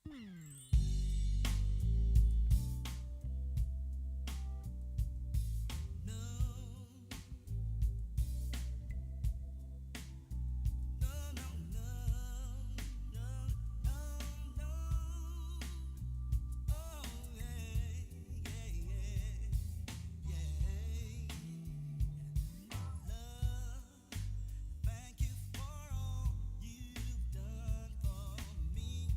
Thank you for all you've done for me.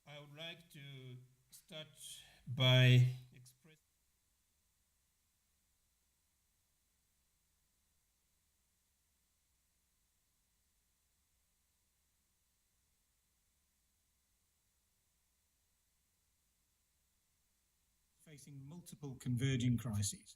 I would like to start by expressing facing multiple converging crises.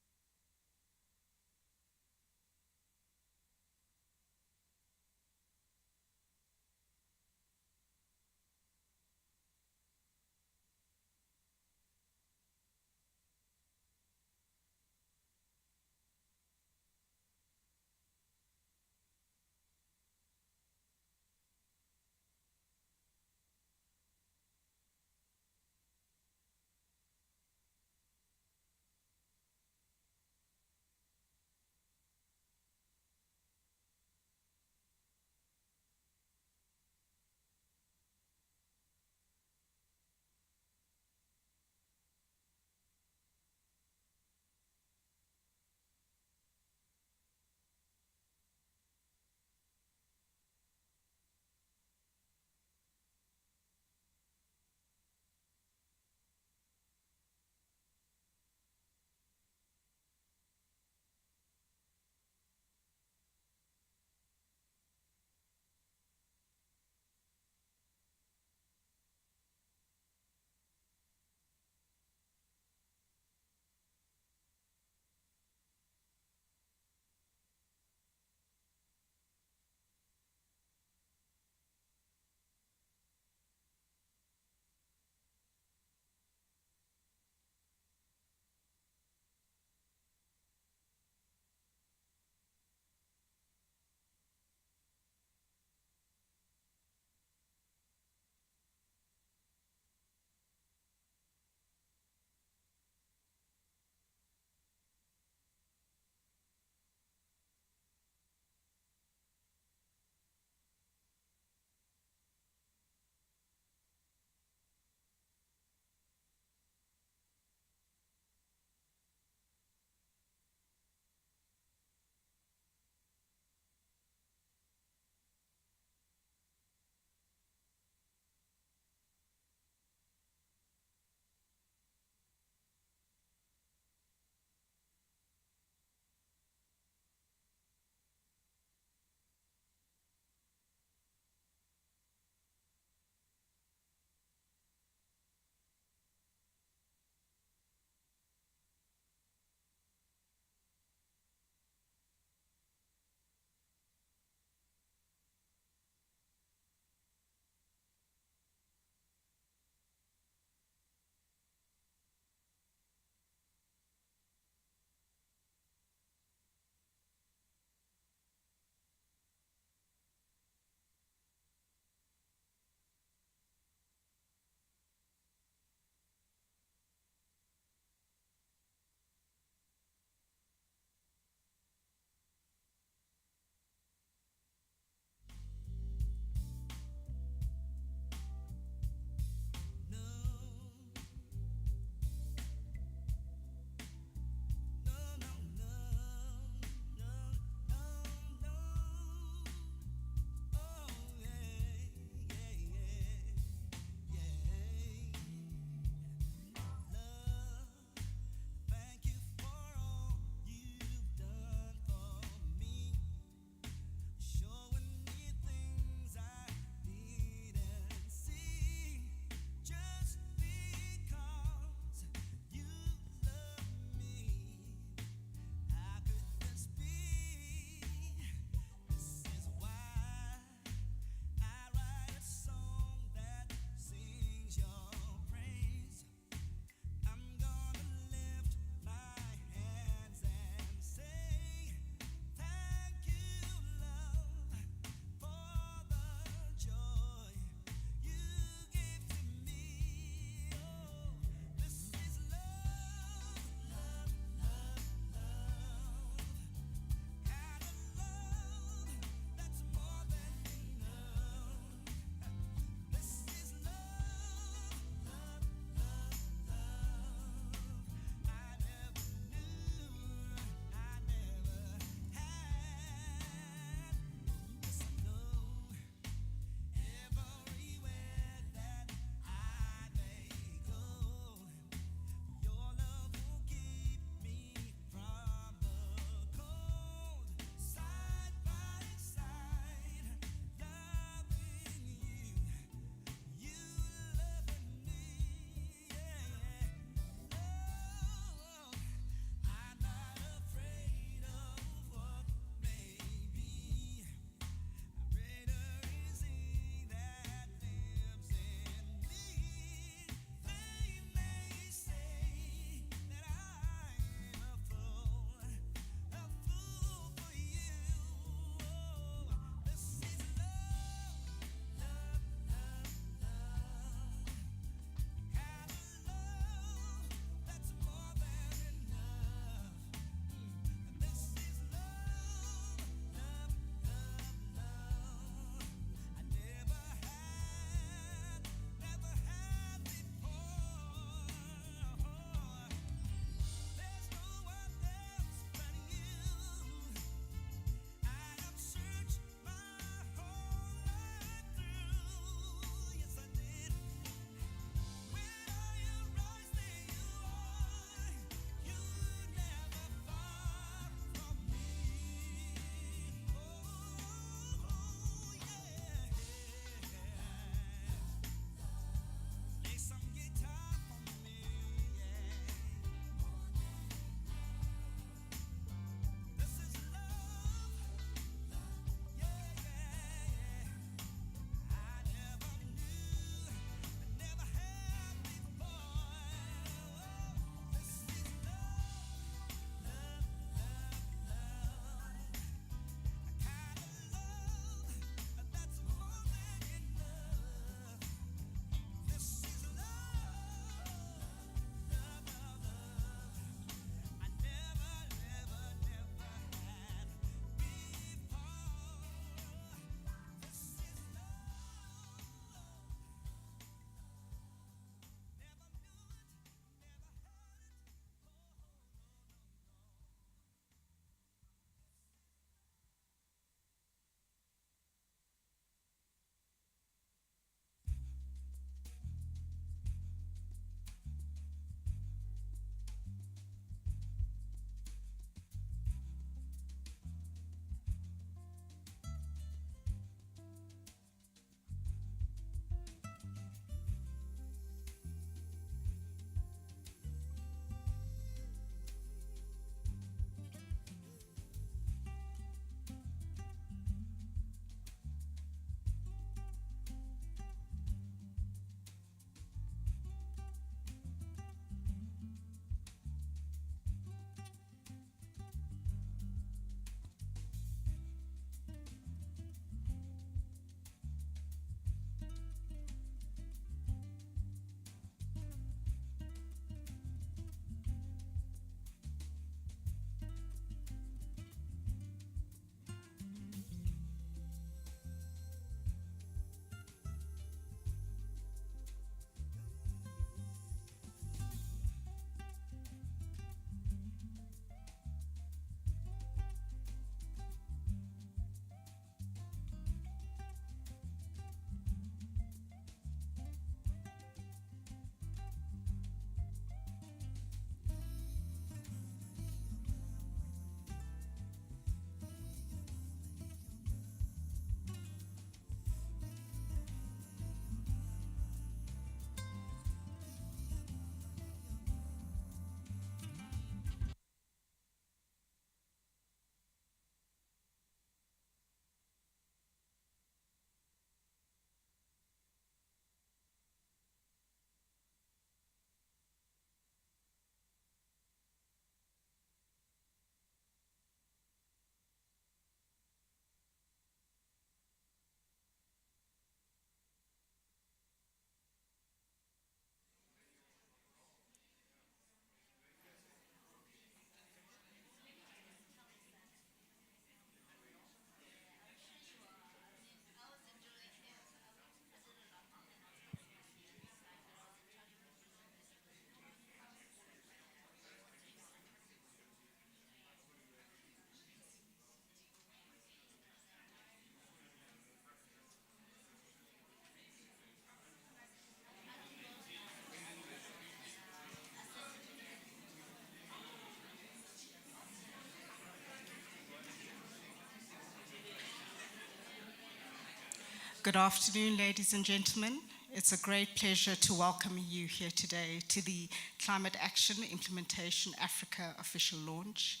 Good afternoon, ladies and gentlemen. It's a great pleasure to welcome you here today to the Climate Action Implementation Africa official launch.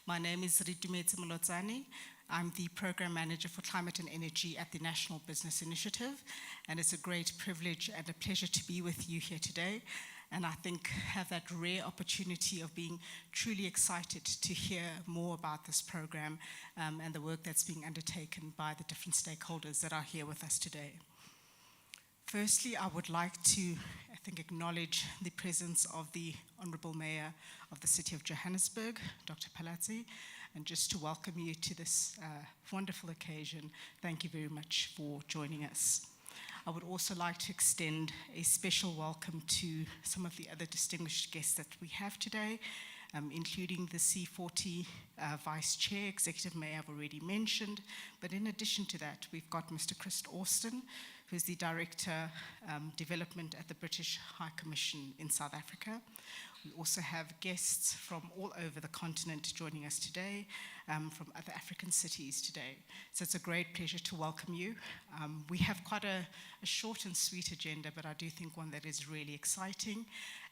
My name is Ridumetse Molotsane. I'm the Program Manager for Climate and Energy at the National Business Initiative, and it's a great privilege and a pleasure to be with you here today. And I think have that rare opportunity of being truly excited to hear more about this program and the work that's being undertaken by the different stakeholders that are here with us today. Firstly, I would like to, acknowledge the presence of the Honourable Mayor of the City of Johannesburg, Dr. Palatsi, and just to welcome you to this wonderful occasion. Thank you very much for joining us. I would also like to extend a special welcome to some of the other distinguished guests that we have today, including the C40 Vice Chair, Executive Mayor I've already mentioned. But in addition to that, we've got Mr. Chris Austin, who's the Director Development at the British High Commission in South Africa. We also have guests from all over the continent joining us today, from other African cities today. So it's a great pleasure to welcome you. We have quite a short and sweet agenda, but I do think one that is really exciting.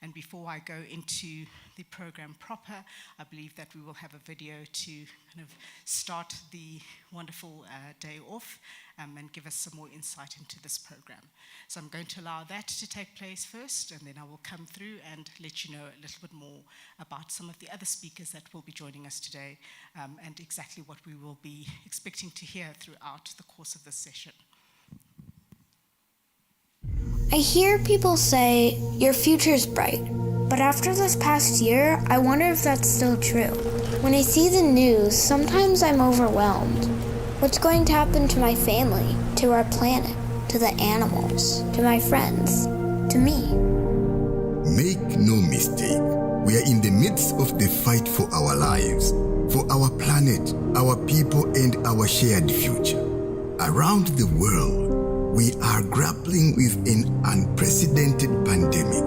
And before I go into the program proper, I believe that we will have a video to kind of start the wonderful day off and give us some more insight into this program. So I'm going to allow that to take place first, and then I will come through and let you know a little bit more about some of the other speakers that will be joining us today and exactly what we will be expecting to hear throughout the course of this session. I hear people say, your future's bright. But after this past year, I wonder if that's still true. When I see the news, sometimes I'm overwhelmed. What's going to happen to my family, to our planet, to the animals, to my friends, to me? Make no mistake, we are in the midst of the fight for our lives, for our planet, our people, and our shared future. Around the world, we are grappling with an unprecedented pandemic,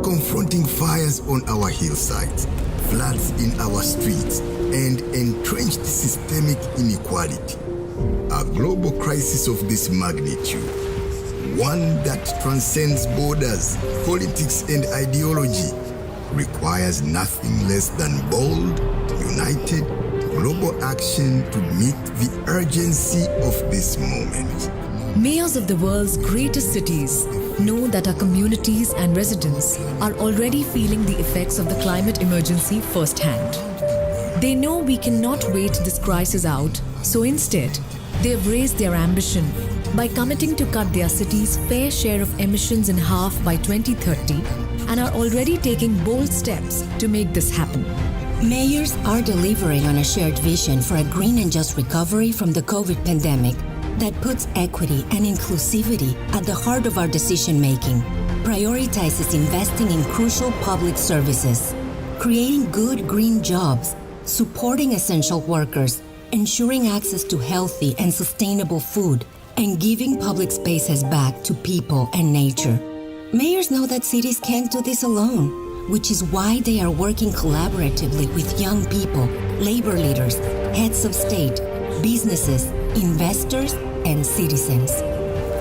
confronting fires on our hillsides, floods in our streets, and entrenched systemic inequality. A global crisis of this magnitude, one that transcends borders, politics, and ideology, requires nothing less than bold, united, global action to meet the urgency of this moment. Mayors of the world's greatest cities know that our communities and residents are already feeling the effects of the climate emergency firsthand. They know we cannot wait this crisis out, so instead, they have raised their ambition by committing to cut their city's fair share of emissions in half by 2030 and are already taking bold steps to make this happen. Mayors are delivering on a shared vision for a green and just recovery from the COVID pandemic that puts equity and inclusivity at the heart of our decision-making, prioritizes investing in crucial public services, creating good green jobs, supporting essential workers, ensuring access to healthy and sustainable food, and giving public spaces back to people and nature. Mayors know that cities can't do this alone, which is why they are working collaboratively with young people, labor leaders, heads of state, businesses, investors, and citizens.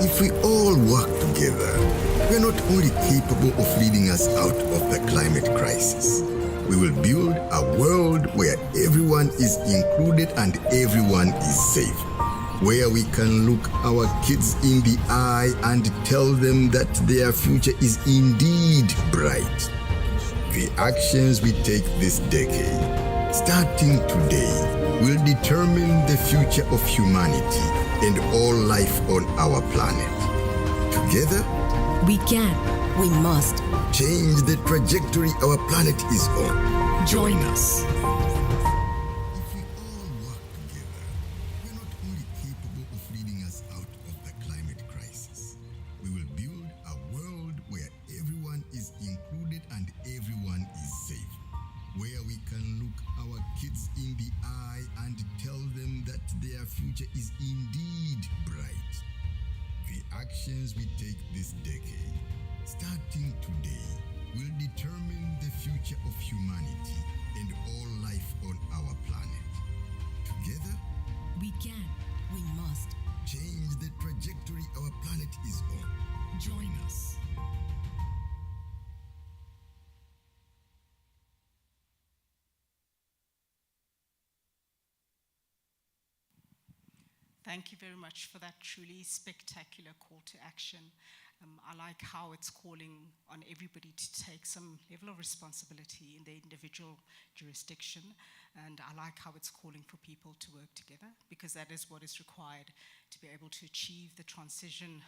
If we all work together, we are not only capable of leading us out of the climate crisis, we will build a world where everyone is included and everyone is safe, where we can look our kids in the eye and tell them that their future is indeed bright. The actions we take this decade, starting today, will determine the future of humanity and all life on our planet. Together, We can. We must. change the trajectory our planet is on. Join us. If we all work together, we're not only capable of leading us out of the climate crisis, we will build a world where everyone is included and everyone is safe, where we can look our kids in the eye and tell them that their future is indeed bright. The actions we take this decade, starting today, will determine the future of humanity and all life on our planet. Together, We can. We must. change the trajectory our planet is on. Join us. Thank you very much for that truly spectacular call to action. I like how it's calling on everybody to take some level of responsibility in their individual jurisdiction, and I like how it's calling for people to work together, because that is what is required to be able to achieve the transition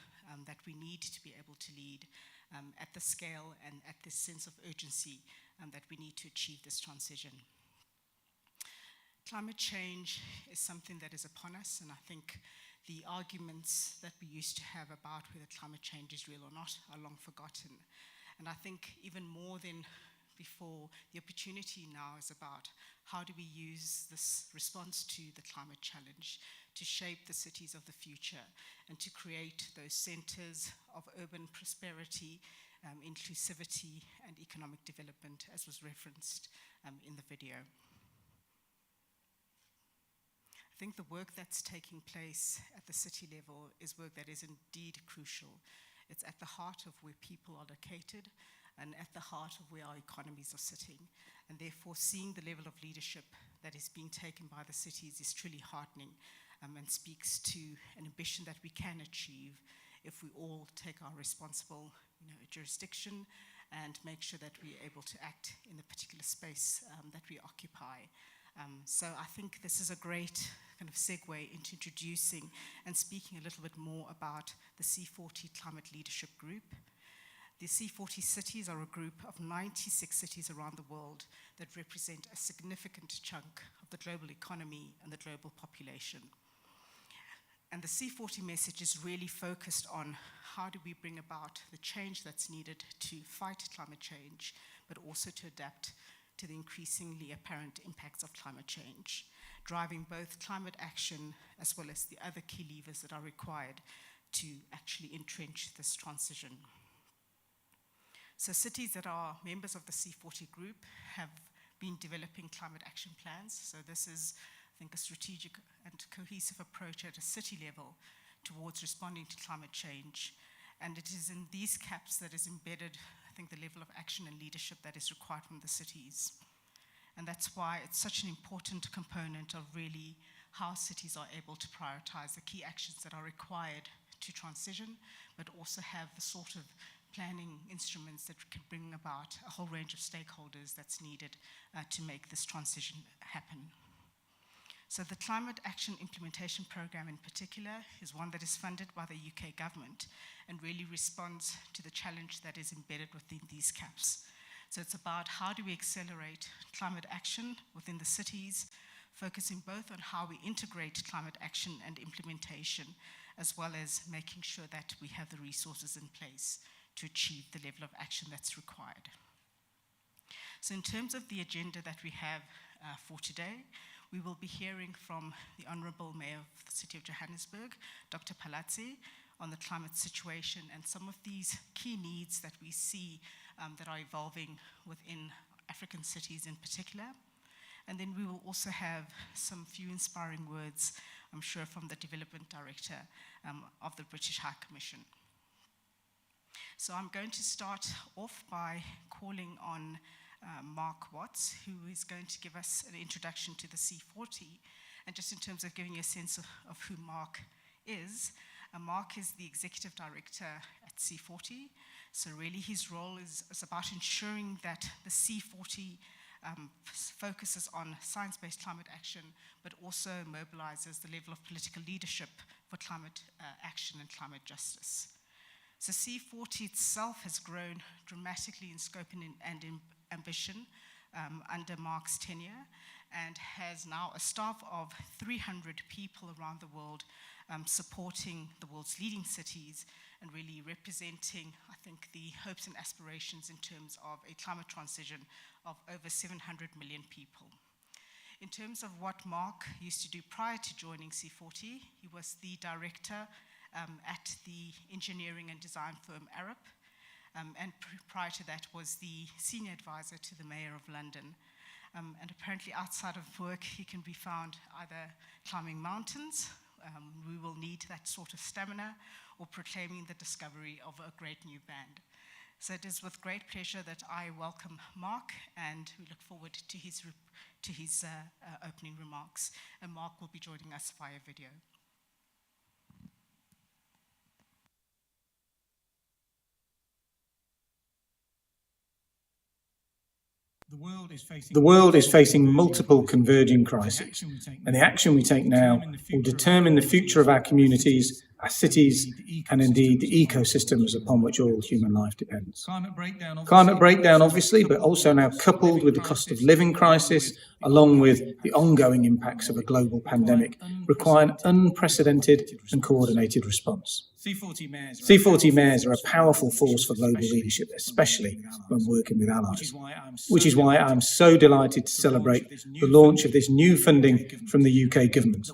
that we need to be able to lead at the scale and at this sense of urgency that we need to achieve this transition. Climate change is something that is upon us, and I think the arguments that we used to have about whether climate change is real or not are long forgotten. And I think even more than before, the opportunity now is about how do we use this response to the climate challenge to shape the cities of the future and to create those centers of urban prosperity, inclusivity, and economic development, as was referenced in the video. I think the work that's taking place at the city level is work that is indeed crucial. It's at the heart of where people are located and at the heart of where our economies are sitting. And therefore, seeing the level of leadership that is being taken by the cities is truly heartening and speaks to an ambition that we can achieve if we all take our responsible jurisdiction and make sure that we're able to act in the particular space that we occupy. So I think this is a great kind of segue into introducing and speaking a little bit more about the C40 Climate Leadership Group. The C40 cities are a group of 96 cities around the world that represent a significant chunk of the global economy and the global population. And the C40 message is really focused on how do we bring about the change that's needed to fight climate change, but also to adapt to the increasingly apparent impacts of climate change, driving both climate action as well as the other key levers that are required to actually entrench this transition. So cities that are members of the C40 group have been developing climate action plans. So this is, I think, a strategic and cohesive approach at a city level towards responding to climate change. And it is in these caps that is embedded, I think, the level of action and leadership that is required from the cities. And that's why it's such an important component of really how cities are able to prioritize the key actions that are required to transition, but also have the sort of planning instruments that can bring about a whole range of stakeholders that's needed to make this transition happen. So the Climate Action Implementation Programme in particular is one that is funded by the UK government and really responds to the challenge that is embedded within these caps. So it's about how do we accelerate climate action within the cities, focusing both on how we integrate climate action and implementation, as well as making sure that we have the resources in place to achieve the level of action that's required. So in terms of the agenda that we have for today, we will be hearing from the Honourable Mayor of the City of Johannesburg, Dr. Palazzi, on the climate situation and some of these key needs that we see that are evolving within African cities in particular. And then we will also have some few inspiring words, I'm sure, from the Development Director of the British High Commission. So I'm going to start off by calling on Mark Watts, who is going to give us an introduction to the C40. And just in terms of giving you a sense of who Mark is the Executive Director at C40. So really his role is about ensuring that the C40 focuses on science-based climate action, but also mobilizes the level of political leadership for climate action and climate justice. So C40 itself has grown dramatically in scope and in ambition under Mark's tenure, and has now a staff of 300 people around the world supporting the world's leading cities and really representing, I think, the hopes and aspirations in terms of a climate transition of over 700 million people. In terms of what Mark used to do prior to joining C40, he was the director at the engineering and design firm Arup, and prior to that was the senior advisor to the Mayor of London. And apparently outside of work, he can be found either climbing mountains we will need that sort of stamina, or proclaiming the discovery of a great new band. So it is with great pleasure that I welcome Mark, and we look forward to his opening remarks. And Mark will be joining us via video. The world is facing multiple converging crises, and the action we take now will determine the future of our communities, our cities, and indeed the ecosystems upon which all human life depends. Climate breakdown, obviously, but also now coupled with the cost of living crisis, along with the ongoing impacts of a global pandemic, require an unprecedented and coordinated response. C40 mayors are a powerful force for global leadership, especially when working with allies, which is why I'm so delighted to celebrate the launch of this new funding from the UK government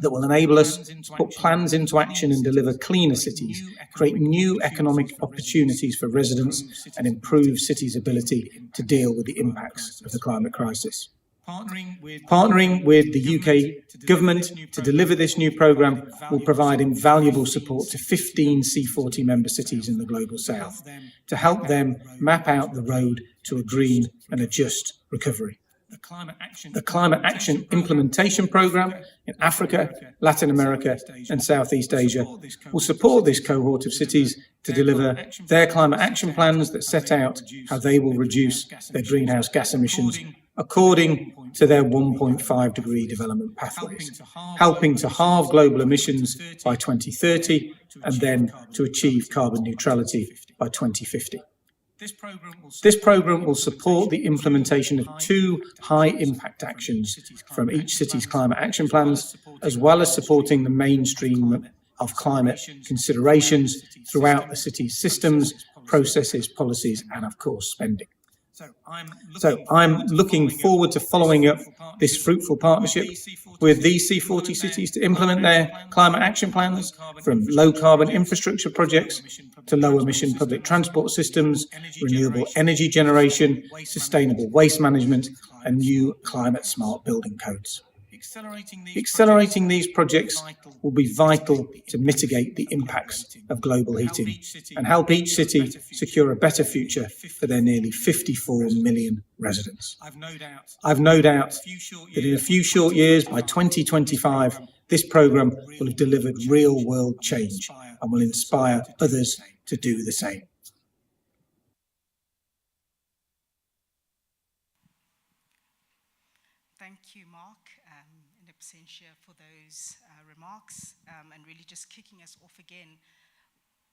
that will enable us to put plans into action and deliver cleaner cities, create new economic opportunities for residents, and improve cities' ability to deal with the impacts of the climate crisis. Partnering with the UK government to deliver this new programme will provide invaluable support to 15 C40 member cities in the Global South to help them map out the road to a green and a just recovery. The Climate Action Implementation Programme in Africa, Latin America and Southeast Asia will support this cohort of cities to deliver their climate action plans that set out how they will reduce their greenhouse gas emissions according to their 1.5 degree development pathways, helping to halve global emissions by 2030 and then to achieve carbon neutrality by 2050. This programme will support the implementation of 2 high-impact actions from each city's climate action plans, as well as supporting the mainstream of climate considerations throughout the city's systems, processes, policies, and, of course, spending. So I'm looking forward to following up this fruitful partnership with these C40 cities to implement their climate action plans, from low-carbon infrastructure projects to low-emission public transport systems, renewable energy generation, sustainable waste management, and new climate-smart building codes. Accelerating these projects will be vital to mitigate the impacts of global heating and help each city secure a better future for their nearly 54 million residents. I've no doubt that in a few short years, by 2025, this programme will have delivered real-world change and will inspire others to do the same. Thank you, Mark, in absentia, for those remarks, and really just kicking us off again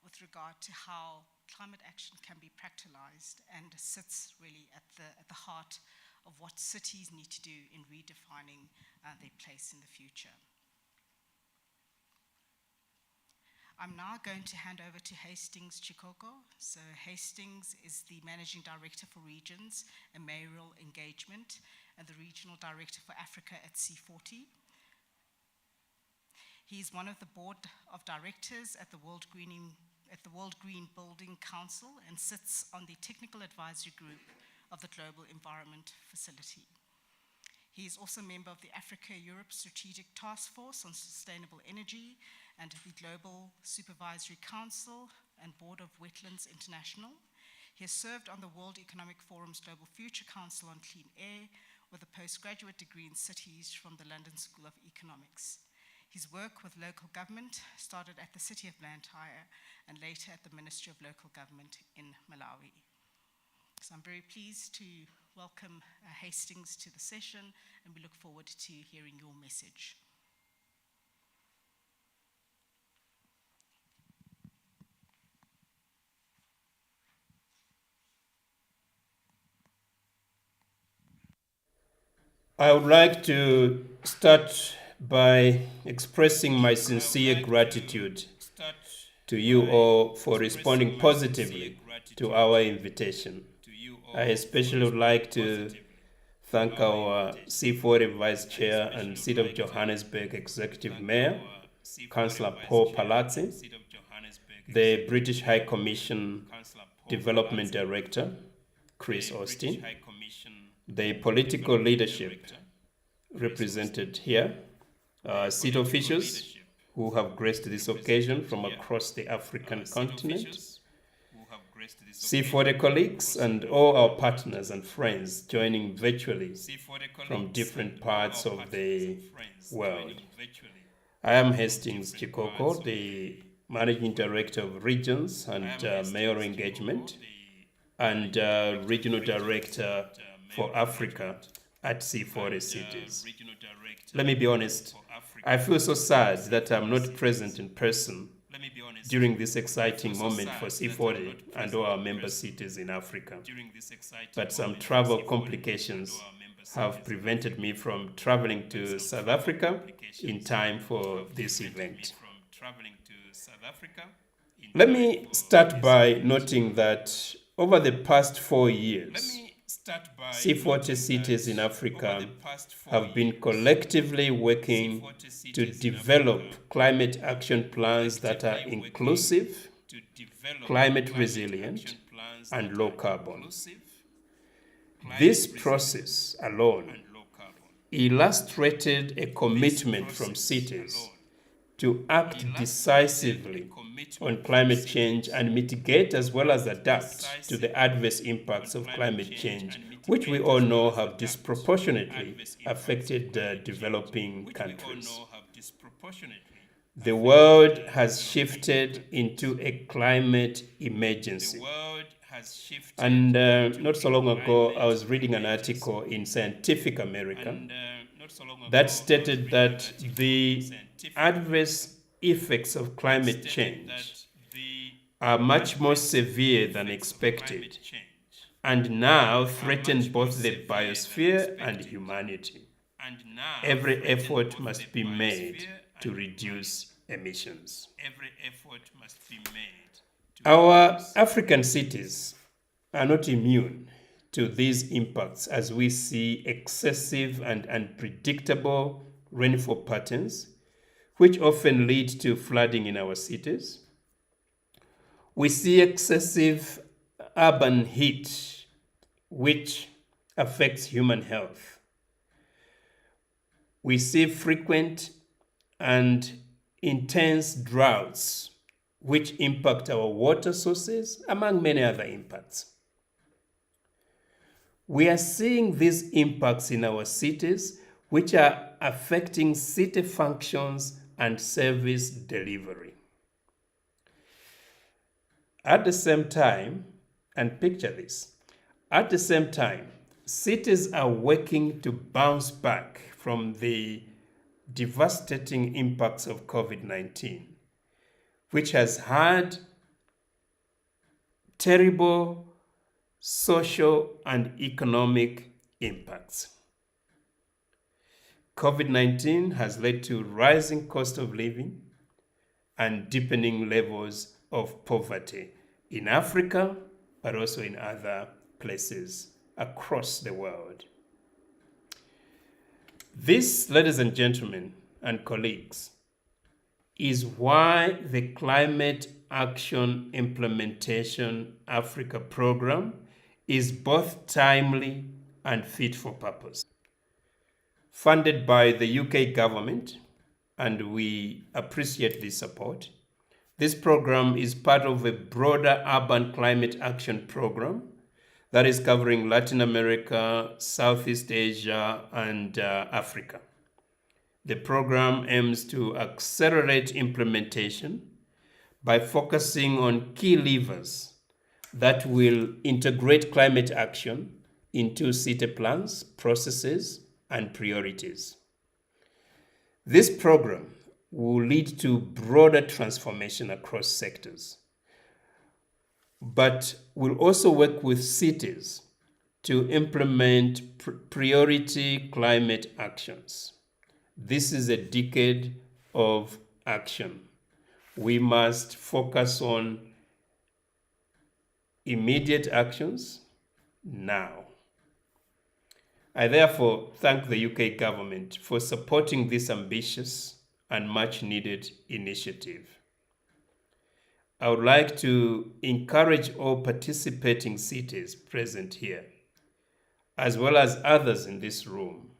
with regard to how climate action can be practicalized and sits really at the heart of what cities need to do in redefining their place in the future. I'm now going to hand over to Hastings Chikoko. So Hastings is the Managing Director for Regions and Mayoral Engagement and the Regional Director for Africa at C40. He is one of the Board of Directors at the World Green Building Council and sits on the Technical Advisory Group of the Global Environment Facility. He is also a member of the Africa-Europe Strategic Task Force on Sustainable Energy and the Global Supervisory Council and Board of Wetlands International. He has served on the World Economic Forum's Global Future Council on Clean Air with a postgraduate degree in cities from the London School of Economics. His work with local government started at the City of Blantyre and later at the Ministry of Local Government in Malawi. So I'm very pleased to welcome Hastings to the session, and we look forward to hearing your message. I would like to start by expressing my sincere gratitude to you all for responding positively to our invitation. I especially would like to thank our C40 Vice Chair and City of Johannesburg Executive Mayor, Councillor Paul Palazzi, the British High Commission Development Director, Chris Austin, the political leadership represented here, city officials who have graced this occasion from across the African continent, C40 colleagues, and all our partners and friends joining virtually from different parts of the world. I am Hastings Chikoko, the Managing Director of Regions and Mayoral Engagement, and Regional Director for Africa at C40 Cities. Let me be honest, I feel so sad that I'm not present in person during this exciting moment for C40 and all our member cities in Africa. But some travel complications have prevented me from traveling to South Africa in time for this event. Let me start by noting that over the past 4 years, C40 cities in Africa have been collectively working to develop climate action plans that are inclusive, climate resilient, and low carbon. This process alone illustrated a commitment from cities to act decisively on climate change and mitigate as well as adapt to the adverse impacts of climate change, which we all know have disproportionately affected developing countries. The world has shifted into a climate emergency. And not so long ago, I was reading an article in Scientific American that stated that the adverse effects of climate change are much more severe than expected and now threaten both the biosphere and humanity. Every effort must be made to reduce emissions. Our African cities are not immune to these impacts as we see excessive and unpredictable rainfall patterns, which often lead to flooding in our cities. We see excessive urban heat, which affects human health. We see frequent and intense droughts, which impact our water sources, among many other impacts. We are seeing these impacts in our cities, which are affecting city functions and service delivery. At the same time, and picture this, at the same time, cities are working to bounce back from the devastating impacts of COVID-19, which has had terrible social and economic impacts. COVID-19 has led to rising cost of living and deepening levels of poverty in Africa, but also in other places across the world. This, ladies and gentlemen and colleagues, is why the Climate Action Implementation Africa program is both timely and fit for purpose. Funded by the UK government, and we appreciate this support, this program is part of a broader urban climate action program that is covering Latin America, Southeast Asia, and Africa. The program aims to accelerate implementation by focusing on key levers that will integrate climate action into city plans, processes, and priorities. This program will lead to broader transformation across sectors, but will also work with cities to implement priority climate actions. This is a decade of action. We must focus on immediate actions now. I therefore thank the UK government for supporting this ambitious and much needed initiative. I would like to encourage all participating cities present here, as well as others in this room,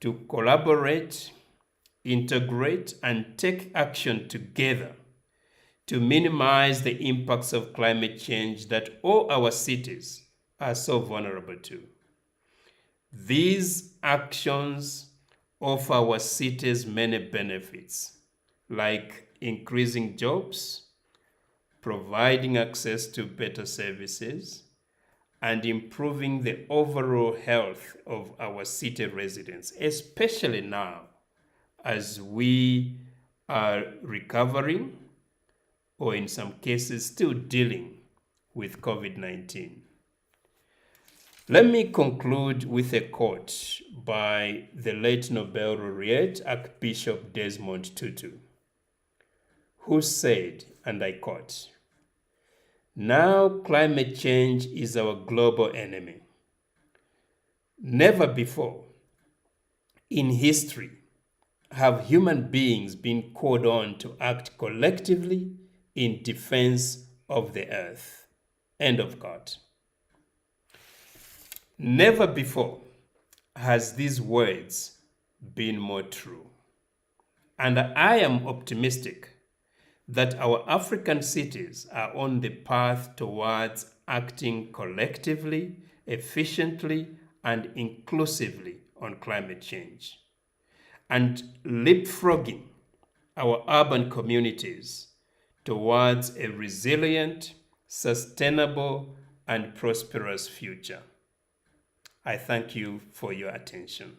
to collaborate integrate, and take action together to minimize the impacts of climate change that all our cities are so vulnerable to. These actions offer our cities many benefits, like increasing jobs, providing access to better services, and improving the overall health of our city residents, especially now as we are recovering or in some cases still dealing with COVID-19. Let me conclude with a quote by the late Nobel laureate Archbishop Desmond Tutu, who said, and I quote, "Now climate change is our global enemy. Never before in history have human beings been called on to act collectively in defense of the earth." End of quote. Never before has these words been more true. And I am optimistic that our African cities are on the path towards acting collectively, efficiently, and inclusively on climate change, and leapfrogging our urban communities towards a resilient, sustainable, and prosperous future. I thank you for your attention.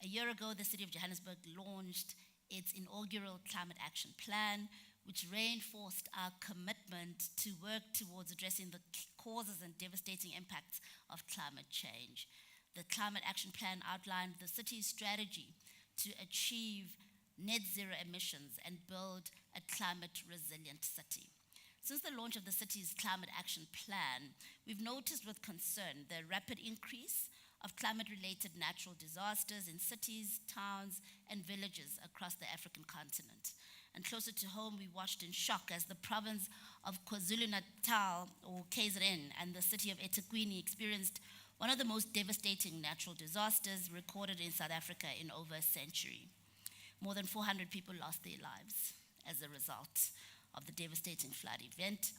A year ago, the City of Johannesburg launched its inaugural Climate Action Plan, which reinforced our commitment to work towards addressing the causes and devastating impacts of climate change. The Climate Action Plan outlined the city's strategy to achieve net zero emissions and build a climate resilient city. Since the launch of the city's Climate Action Plan, we've noticed with concern the rapid increase of climate-related natural disasters in cities, towns, and villages across the African continent. And closer to home, we watched in shock as the province of KwaZulu-Natal, or KZN, and the city of eThekwini experienced one of the most devastating natural disasters recorded in South Africa in over a century. More than 400 people lost their lives as a result of the devastating flood event,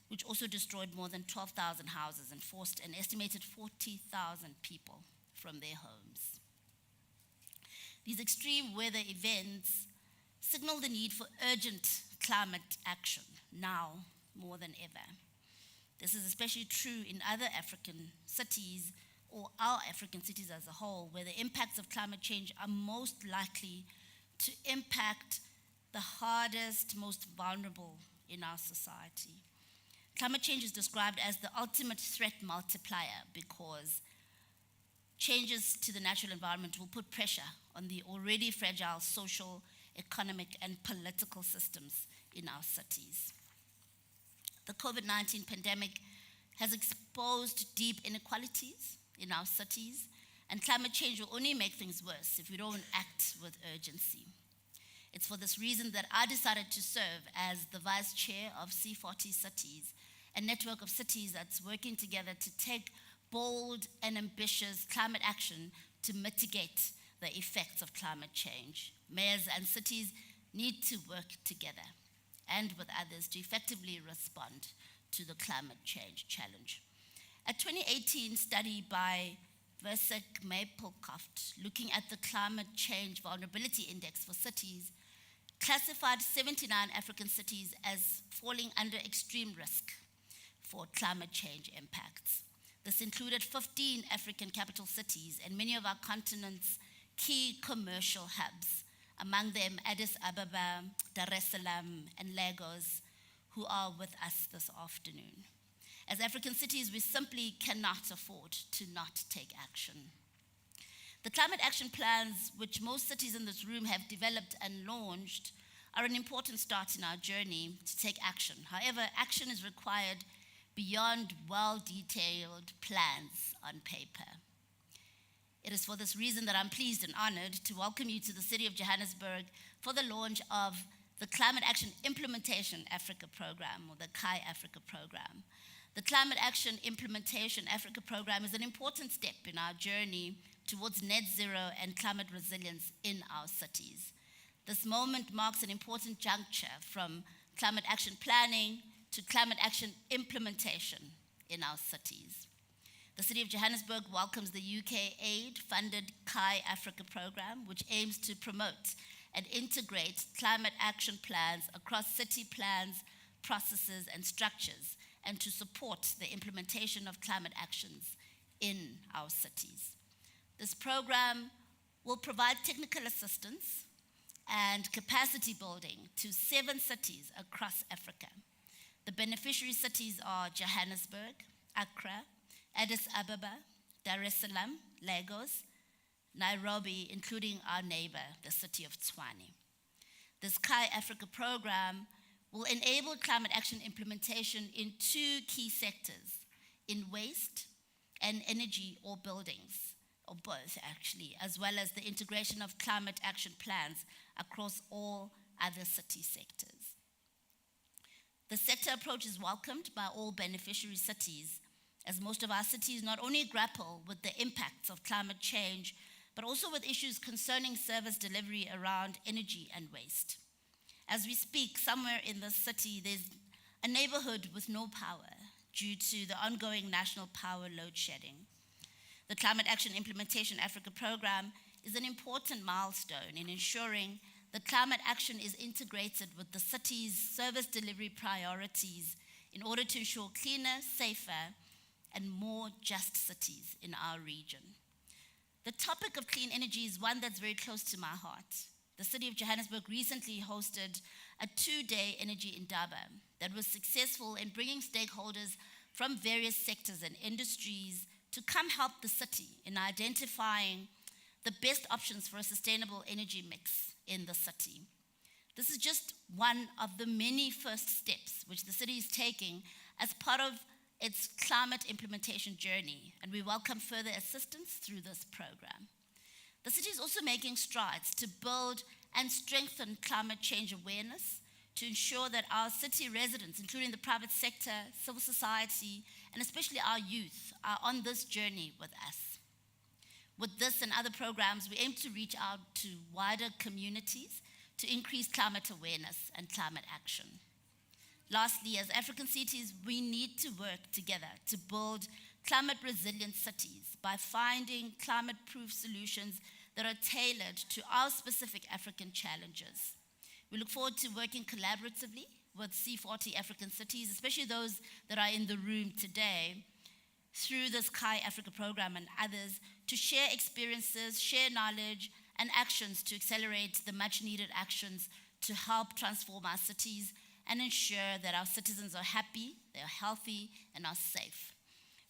which also destroyed more than 12,000 houses and forced an estimated 40,000 people from their homes. These extreme weather events signal the need for urgent climate action now more than ever. This is especially true in other African cities, or our African cities as a whole, where the impacts of climate change are most likely to impact the hardest, most vulnerable in our society. Climate change is described as the ultimate threat multiplier because changes to the natural environment will put pressure on the already fragile social, economic, and political systems in our cities. The COVID-19 pandemic has exposed deep inequalities in our cities, and climate change will only make things worse if we don't act with urgency. It's for this reason that I decided to serve as the vice chair of C40 Cities, a network of cities that's working together to take bold and ambitious climate action to mitigate the effects of climate change. Mayors and cities need to work together and with others to effectively respond to the climate change challenge. A 2018 study by Versick Maplecroft, looking at the Climate Change Vulnerability Index for cities, classified 79 African cities as falling under extreme risk for climate change impacts. This included 15 African capital cities and many of our continent's key commercial hubs, among them Addis Ababa, Dar es Salaam, and Lagos, who are with us this afternoon. As African cities, we simply cannot afford to not take action. The climate action plans, which most cities in this room have developed and launched, are an important start in our journey to take action. However, action is required beyond well-detailed plans on paper. It is for this reason that I'm pleased and honored to welcome you to the City of Johannesburg for the launch of the Climate Action Implementation Africa Program, or the CAI Africa Program. The Climate Action Implementation Africa Program is an important step in our journey towards net zero and climate resilience in our cities. This moment marks an important juncture from climate action planning to climate action implementation in our cities. The City of Johannesburg welcomes the UK aid-funded CAI Africa Program, which aims to promote and integrate climate action plans across city plans, processes, and structures, and to support the implementation of climate actions in our cities. This program will provide technical assistance and capacity building to 7 cities across Africa. The beneficiary cities are Johannesburg, Accra, Addis Ababa, Dar es Salaam, Lagos, Nairobi, including our neighbor, the city of Tshwane. This CAI Africa program will enable climate action implementation in 2 key sectors, in waste and energy or buildings, or both actually, as well as the integration of climate action plans across all other city sectors. The sector approach is welcomed by all beneficiary cities, as most of our cities not only grapple with the impacts of climate change, but also with issues concerning service delivery around energy and waste. As we speak, somewhere in the city, there's a neighborhood with no power due to the ongoing national power load shedding. The Climate Action Implementation Africa Program is an important milestone in ensuring that climate action is integrated with the city's service delivery priorities in order to ensure cleaner, safer, and more just cities in our region. The topic of clean energy is one that's very close to my heart. The city of Johannesburg recently hosted a 2-day energy indaba that was successful in bringing stakeholders from various sectors and industries to come help the city in identifying the best options for a sustainable energy mix in the city. This is just one of the many first steps which the city is taking as part of its climate implementation journey, and we welcome further assistance through this program. The city is also making strides to build and strengthen climate change awareness to ensure that our city residents, including the private sector, civil society, and especially our youth, are on this journey with us. With this and other programs, we aim to reach out to wider communities to increase climate awareness and climate action. Lastly, as African cities, we need to work together to build climate-resilient cities by finding climate-proof solutions that are tailored to our specific African challenges. We look forward to working collaboratively with C40 African cities, especially those that are in the room today, through this Kai Africa program and others, to share experiences, share knowledge, and actions to accelerate the much-needed actions to help transform our cities and ensure that our citizens are happy, they are healthy, and are safe.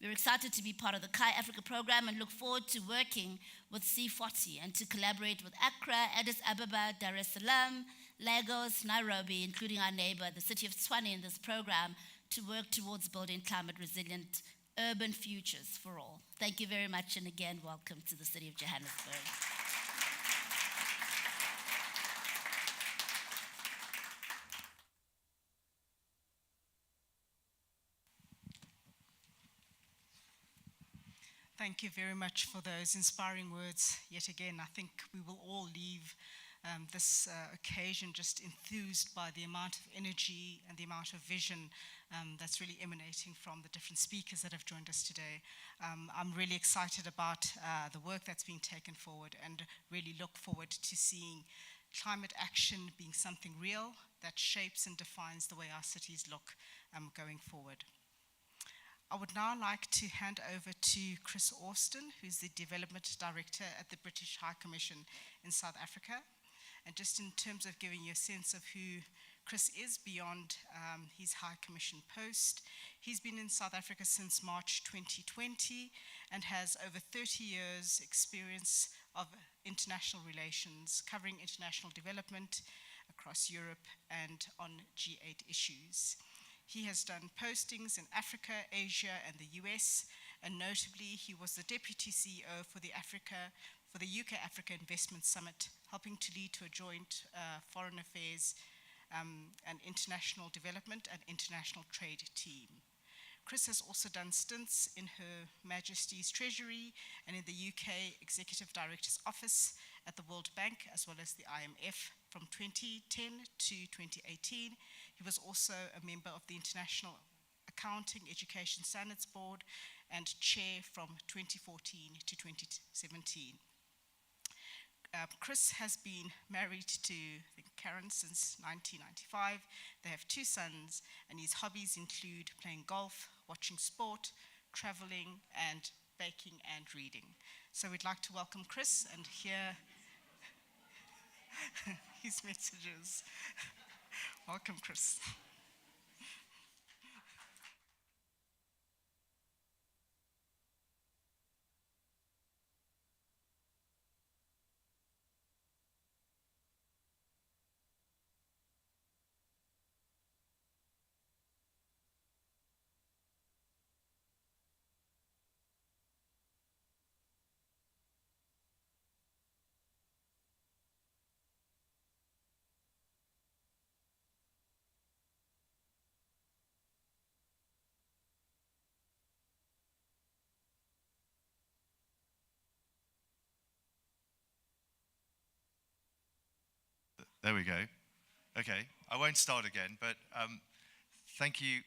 We're excited to be part of the Kai Africa program and look forward to working with C40 and to collaborate with Accra, Addis Ababa, Dar es Salaam, Lagos, Nairobi, including our neighbor, the city of Tshwane, in this program to work towards building climate-resilient urban futures for all. Thank you very much, and again, welcome to the city of Johannesburg. Thank you very much for those inspiring words. Yet again, I think we will all leave this occasion just enthused by the amount of energy and the amount of vision that's really emanating from the different speakers that have joined us today. I'm really excited about the work that's being taken forward and really look forward to seeing climate action being something real that shapes and defines the way our cities look going forward. I would now like to hand over to Chris Austin, who's the Development Director at the British High Commission in South Africa. And just in terms of giving you a sense of who Chris is beyond his High Commission post, he's been in South Africa since March 2020 and has over 30 years experience of international relations, covering international development across Europe and on G8 issues. He has done postings in Africa, Asia, and the US, and notably, he was the Deputy CEO for the UK-Africa Investment Summit, helping to lead to a joint foreign affairs and international development and international trade team. Chris has also done stints in Her Majesty's Treasury and in the UK Executive Director's Office at the World Bank, as well as the IMF, from 2010 to 2018. He was also a member of the International Accounting Education Standards Board and chair from 2014 to 2017. Chris has been married to Karen since 1995. They have 2 sons, and his hobbies include playing golf, watching sport, traveling, and baking and reading. So we'd like to welcome Chris and hear his messages. Welcome, Chris. There we go. Okay, I won't start again, but thank you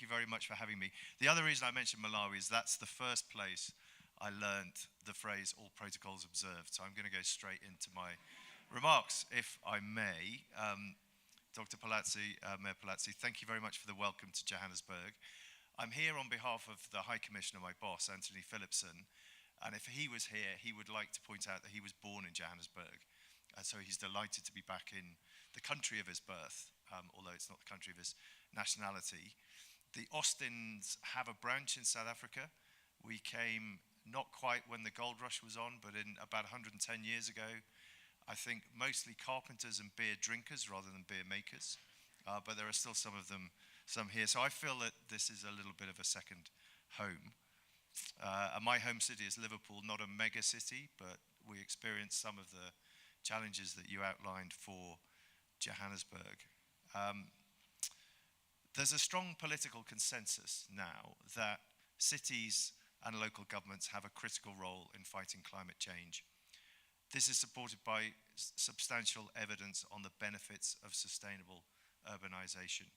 very much for having me. The other reason I mentioned Malawi is that's the first place I learned the phrase all protocols observed. So I'm going to go straight into my remarks, if I may. Dr. Palazzi, Mayor Palazzi, thank you very much for the welcome to Johannesburg. I'm here on behalf of the High Commissioner, my boss, Anthony Phillipson, And if he was here, he would like to point out that he was born in Johannesburg. And so he's delighted to be back in the country of his birth, although it's not the country of his nationality. The Austins have a branch in South Africa. We came not quite when the gold rush was on, but in about 110 years ago. I think mostly carpenters and beer drinkers rather than beer makers. But there are still some of them, some here. So I feel that this is a little bit of a second home. And my home city is Liverpool, not a mega city, but we experience some of the challenges that you outlined for Johannesburg. There's a strong political consensus now that cities and local governments have a critical role in fighting climate change. This is supported by substantial evidence on the benefits of sustainable urbanization.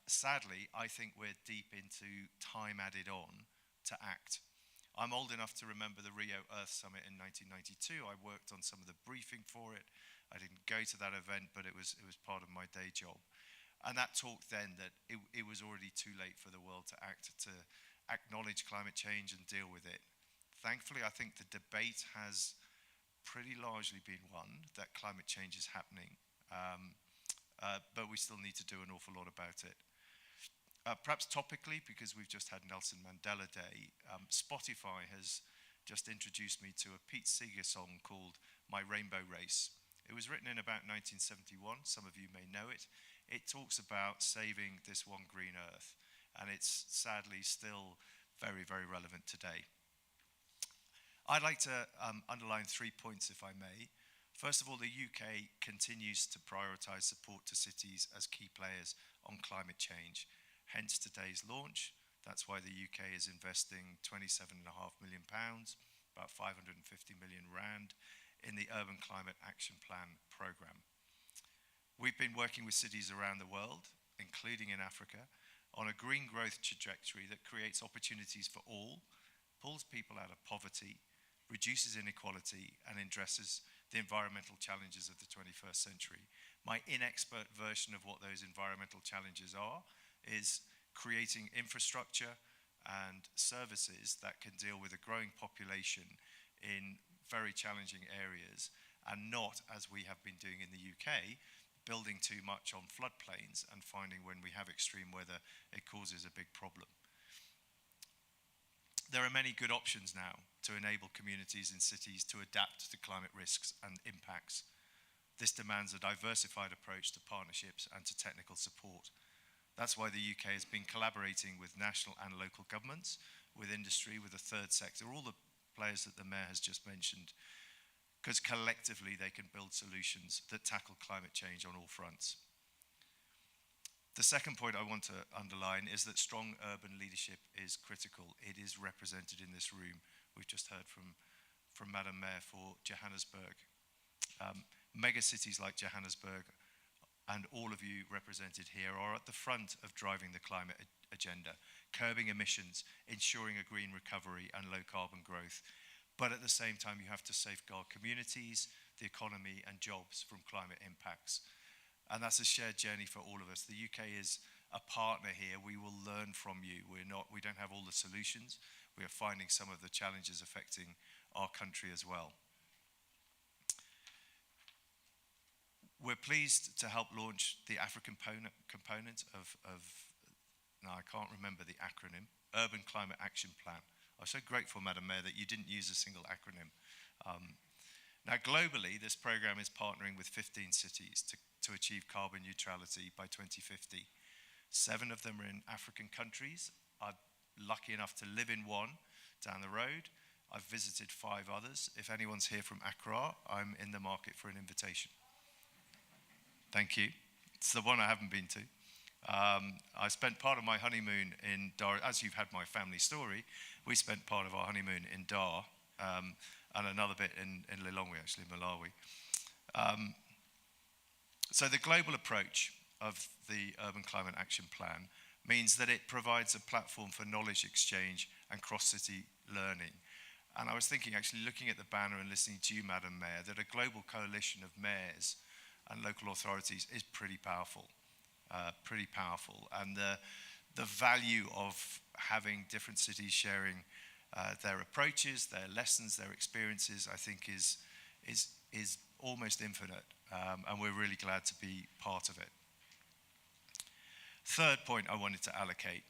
Sadly, I think we're deep into time added on to act. I'm old enough to remember the Rio Earth Summit in 1992. I worked on some of the briefing for it. I didn't go to that event, but it was part of my day job. And that talked then that it was already too late for the world to act, to acknowledge climate change and deal with it. Thankfully, I think the debate has pretty largely been won, that climate change is happening, but we still need to do an awful lot about it. Perhaps topically, because we've just had Nelson Mandela Day, Spotify has just introduced me to a Pete Seeger song called My Rainbow Race. It was written in about 1971, some of you may know it. It talks about saving this one green earth, and it's sadly still very, very relevant today. I'd like to underline 3 points, if I may. First of all, the UK continues to prioritise support to cities as key players on climate change. Hence today's launch. That's why the UK is investing £27.5 million, about 550 million rand, in the Urban Climate Action Plan programme. We've been working with cities around the world, including in Africa, on a green growth trajectory that creates opportunities for all, pulls people out of poverty, reduces inequality, and addresses the environmental challenges of the 21st century. My inexpert version of what those environmental challenges are is creating infrastructure and services that can deal with a growing population in very challenging areas, and not, as we have been doing in the UK, building too much on floodplains and finding when we have extreme weather, it causes a big problem. There are many good options now to enable communities in cities to adapt to climate risks and impacts. This demands a diversified approach to partnerships and to technical support. That's why the UK has been collaborating with national and local governments, with industry, with the third sector, all the players that the Mayor has just mentioned, because collectively they can build solutions that tackle climate change on all fronts. The second point I want to underline is that strong urban leadership is critical. It is represented in this room. We've just heard from Madam Mayor for Johannesburg. Mega cities like Johannesburg and all of you represented here are at the front of driving the climate agenda, curbing emissions, ensuring a green recovery and low carbon growth. But at the same time, you have to safeguard communities, the economy, and jobs from climate impacts. And that's a shared journey for all of us. The UK is a partner here. We will learn from you. We don't have all the solutions. We are finding some of the challenges affecting our country as well. We're pleased to help launch the African component of now I can't remember the acronym, Urban Climate Action Plan. I'm so grateful, Madam Mayor, that you didn't use a single acronym. Now, globally, this program is partnering with 15 cities to achieve carbon neutrality by 2050. 7 of them are in African countries. I'm lucky enough to live in one down the road. I've visited 5 others. If anyone's here from Accra, I'm in the market for an invitation. Thank you. It's the one I haven't been to. I spent part of my honeymoon in Dar. As you've had my family story, we spent part of our honeymoon in Dar and another bit in Lilongwe, actually, Malawi. So the global approach of the Urban Climate Action Plan means that it provides a platform for knowledge exchange and cross-city learning. And I was thinking, actually, looking at the banner and listening to you, Madam Mayor, that a global coalition of mayors and local authorities is pretty powerful. And the value of having different cities sharing their approaches, their lessons, their experiences, I think is almost infinite, and we're really glad to be part of it. Third point I wanted to allocate.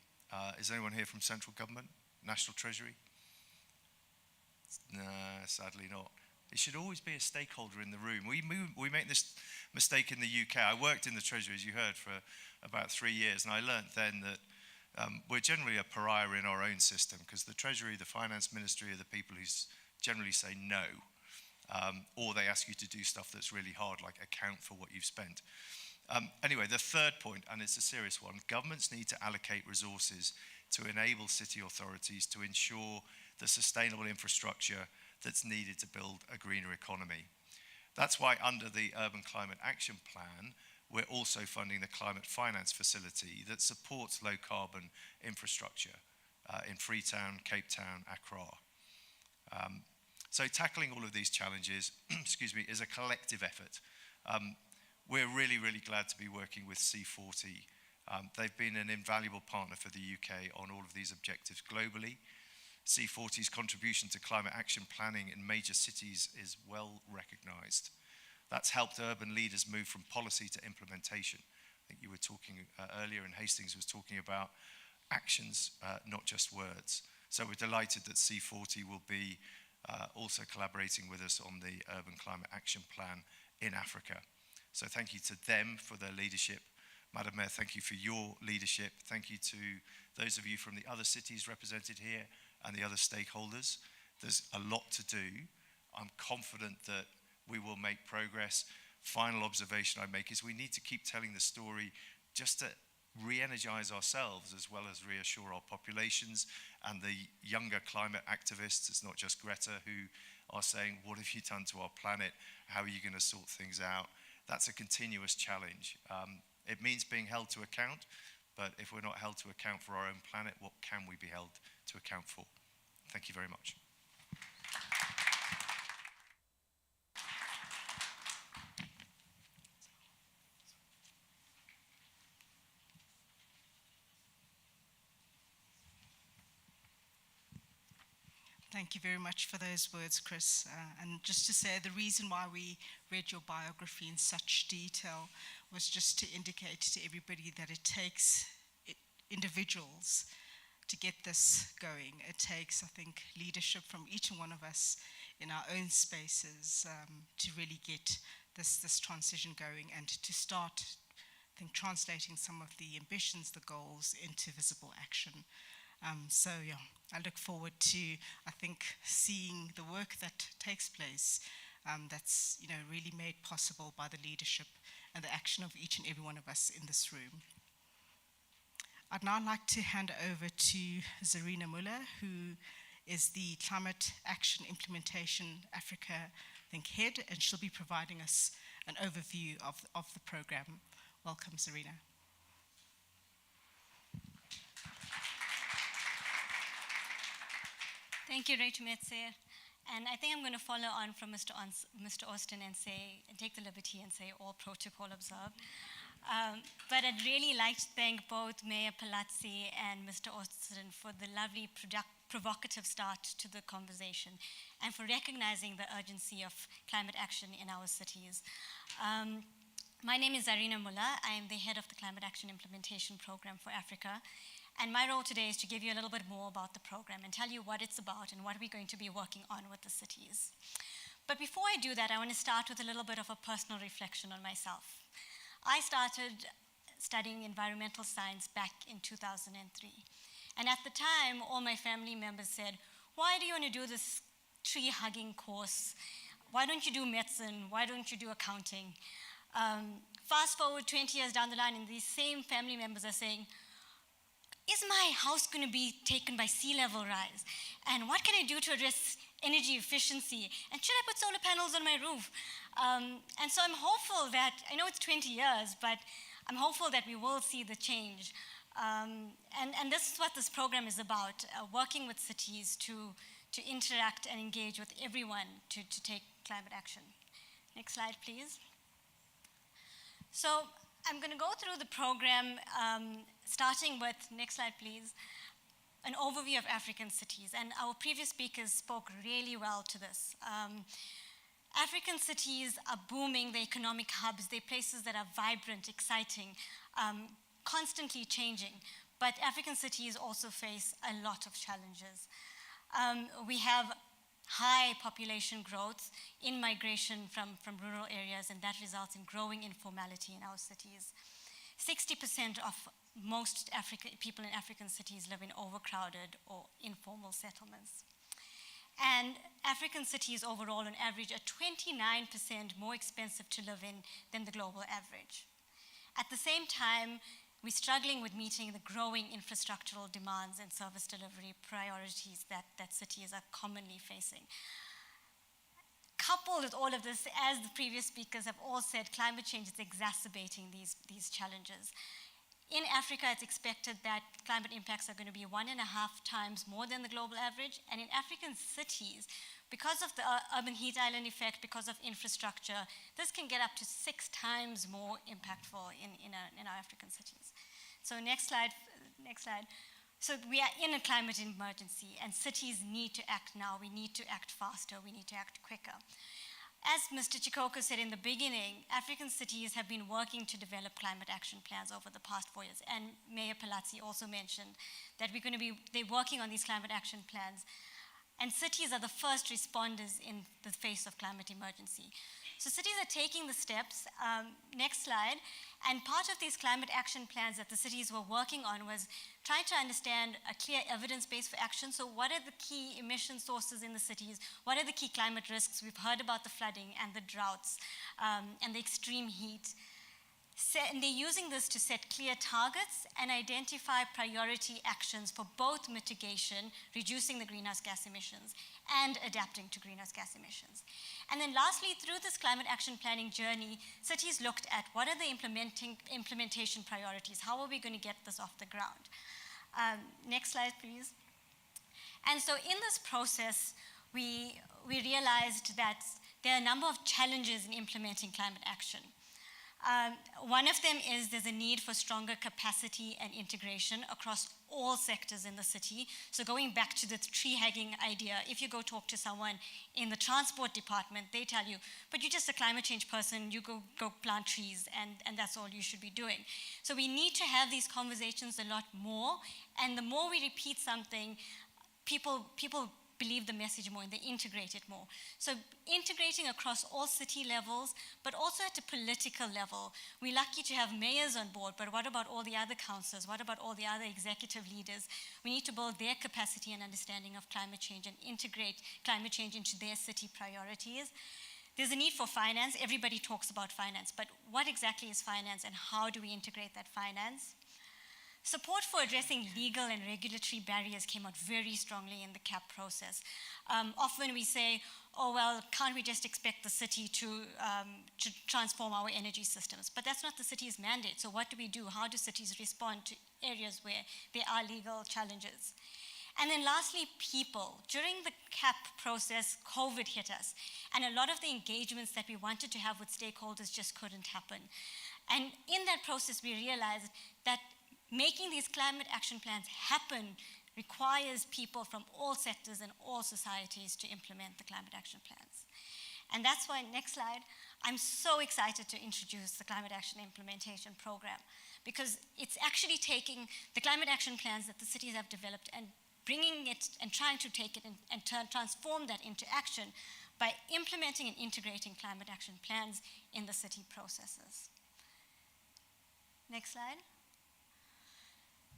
Is anyone here from central government, National Treasury? No, sadly not. It should always be a stakeholder in the room. We make this mistake in the UK. I worked in the Treasury, as you heard, for about 3 years, and I learnt then that we're generally a pariah in our own system, because the Treasury, the Finance Ministry are the people who generally say no, or they ask you to do stuff that's really hard, like account for what you've spent. Anyway, the third point, and it's a serious one, governments need to allocate resources to enable city authorities to ensure the sustainable infrastructure that's needed to build a greener economy. That's why under the Urban Climate Action Plan, we're also funding the Climate Finance Facility that supports low carbon infrastructure in Freetown, Cape Town, Accra. So tackling all of these challenges, excuse me, is a collective effort. We're really, really glad to be working with C40. They've been an invaluable partner for the UK on all of these objectives globally. C40's contribution to climate action planning in major cities is well recognized. That's helped urban leaders move from policy to implementation. I think you were talking earlier, and Hastings was talking about actions, not just words. So we're delighted that C40 will be also collaborating with us on the Urban Climate Action Plan in Africa. So thank you to them for their leadership. Madam Mayor, thank you for your leadership. Thank you to those of you from the other cities represented here and the other stakeholders. There's a lot to do. I'm confident that we will make progress. Final observation I make is we need to keep telling the story just to re-energize ourselves as well as reassure our populations and the younger climate activists. It's not just Greta who are saying, what have you done to our planet? How are you going to sort things out? That's a continuous challenge. It means being held to account, but if we're not held to account for our own planet, what can we be held to account for? Thank you very much. Thank you very much for those words, Chris. And just to say, the reason why we read your biography in such detail was just to indicate to everybody that it takes individuals to get this going. It takes, I think, leadership from each and one of us in our own spaces to really get this transition going and to start, I think, translating some of the ambitions, the goals into visible action. So yeah, I look forward to, I think, seeing the work that takes place that's really made possible by the leadership and the action of each and every one of us in this room. I'd now like to hand over to Zarina Muller, who is the Climate Action Implementation Africa, I think, head, and she'll be providing us an overview of the program. Welcome, Zarina. Thank you, Rachel Metzer. And I think I'm going to follow on from Mr. Austin and take the liberty and say all protocol observed. But I'd really like to thank both Mayor Palazzi and Mr. Austin for the lovely provocative start to the conversation and for recognizing the urgency of climate action in our cities. My name is Zarina Muller. I am the head of the Climate Action Implementation Program for Africa. And my role today is to give you a little bit more about the program and tell you what it's about and what we're going to be working on with the cities. But before I do that, I want to start with a little bit of a personal reflection on myself. I started studying environmental science back in 2003. And at the time, all my family members said, why do you want to do this tree-hugging course? Why don't you do medicine? Why don't you do accounting? Fast forward 20 years down the line, and these same family members are saying, is my house going to be taken by sea level rise? And what can I do to address energy efficiency? And should I put solar panels on my roof? And so I'm hopeful that, I know it's 20 years, but I'm hopeful that we will see the change. And this is what this program is about, working with cities to interact and engage with everyone to take climate action. Next slide, please. So I'm going to go through the program, starting with, next slide, please. an overview of African cities, and our previous speakers spoke really well to this. African cities are booming, they're economic hubs, they're places that are vibrant, exciting, constantly changing, but African cities also face a lot of challenges. We have high population growth in migration from rural areas, and that results in growing informality in our cities. 60% of most people in African cities live in overcrowded or informal settlements. And African cities overall, on average, are 29% more expensive to live in than the global average. At the same time, we're struggling with meeting the growing infrastructural demands and service delivery priorities that cities are commonly facing. Coupled with all of this, as the previous speakers have all said, climate change is exacerbating these challenges. In Africa, it's expected that climate impacts are going to be 1.5 times more than the global average. And in African cities, because of the urban heat island effect, because of infrastructure, this can get up to 6 times more impactful in our African cities. So next slide. So we are in a climate emergency, and cities need to act now. We need to act faster. We need to act quicker. As Mr. Chikoko said in the beginning, African cities have been working to develop climate action plans over the past 4 years. And Mayor Palazzi also mentioned that they're working on these climate action plans. And cities are the first responders in the face of climate emergency. So cities are taking the steps. Next slide. And part of these climate action plans that the cities were working on was trying to understand a clear evidence base for action. So what are the key emission sources in the cities? What are the key climate risks? We've heard about the flooding and the droughts and the extreme heat. And they're using this to set clear targets and identify priority actions for both mitigation, reducing the greenhouse gas emissions, and adapting to greenhouse gas emissions. And then lastly, through this climate action planning journey, cities looked at what are the implementation priorities? How are we going to get this off the ground? Next slide, please. And so in this process, we realized that there are a number of challenges in implementing climate action. One of them is there's a need for stronger capacity and integration across all sectors in the city. So going back to the tree-hugging idea, if you go talk to someone in the transport department, they tell you, but you're just a climate change person, you go plant trees, and that's all you should be doing. So we need to have these conversations a lot more, and the more we repeat something, people believe the message more and they integrate it more. So integrating across all city levels, but also at a political level. We're lucky to have mayors on board, but what about all the other councillors? What about all the other executive leaders? We need to build their capacity and understanding of climate change and integrate climate change into their city priorities. There's a need for finance. Everybody talks about finance, but what exactly is finance and how do we integrate that finance? Support for addressing legal and regulatory barriers came out very strongly in the CAP process. Often we say, oh, well, can't we just expect the city to transform our energy systems? But that's not the city's mandate. So what do we do? How do cities respond to areas where there are legal challenges? And then lastly, people. During the CAP process, COVID hit us. And a lot of the engagements that we wanted to have with stakeholders just couldn't happen. And in that process, we realized that making these climate action plans happen requires people from all sectors and all societies to implement the climate action plans. And that's why, next slide, I'm so excited to introduce the Climate Action Implementation Program, because it's actually taking the climate action plans that the cities have developed and bringing it and trying to take it and transform that into action by implementing and integrating climate action plans in the city processes. Next slide.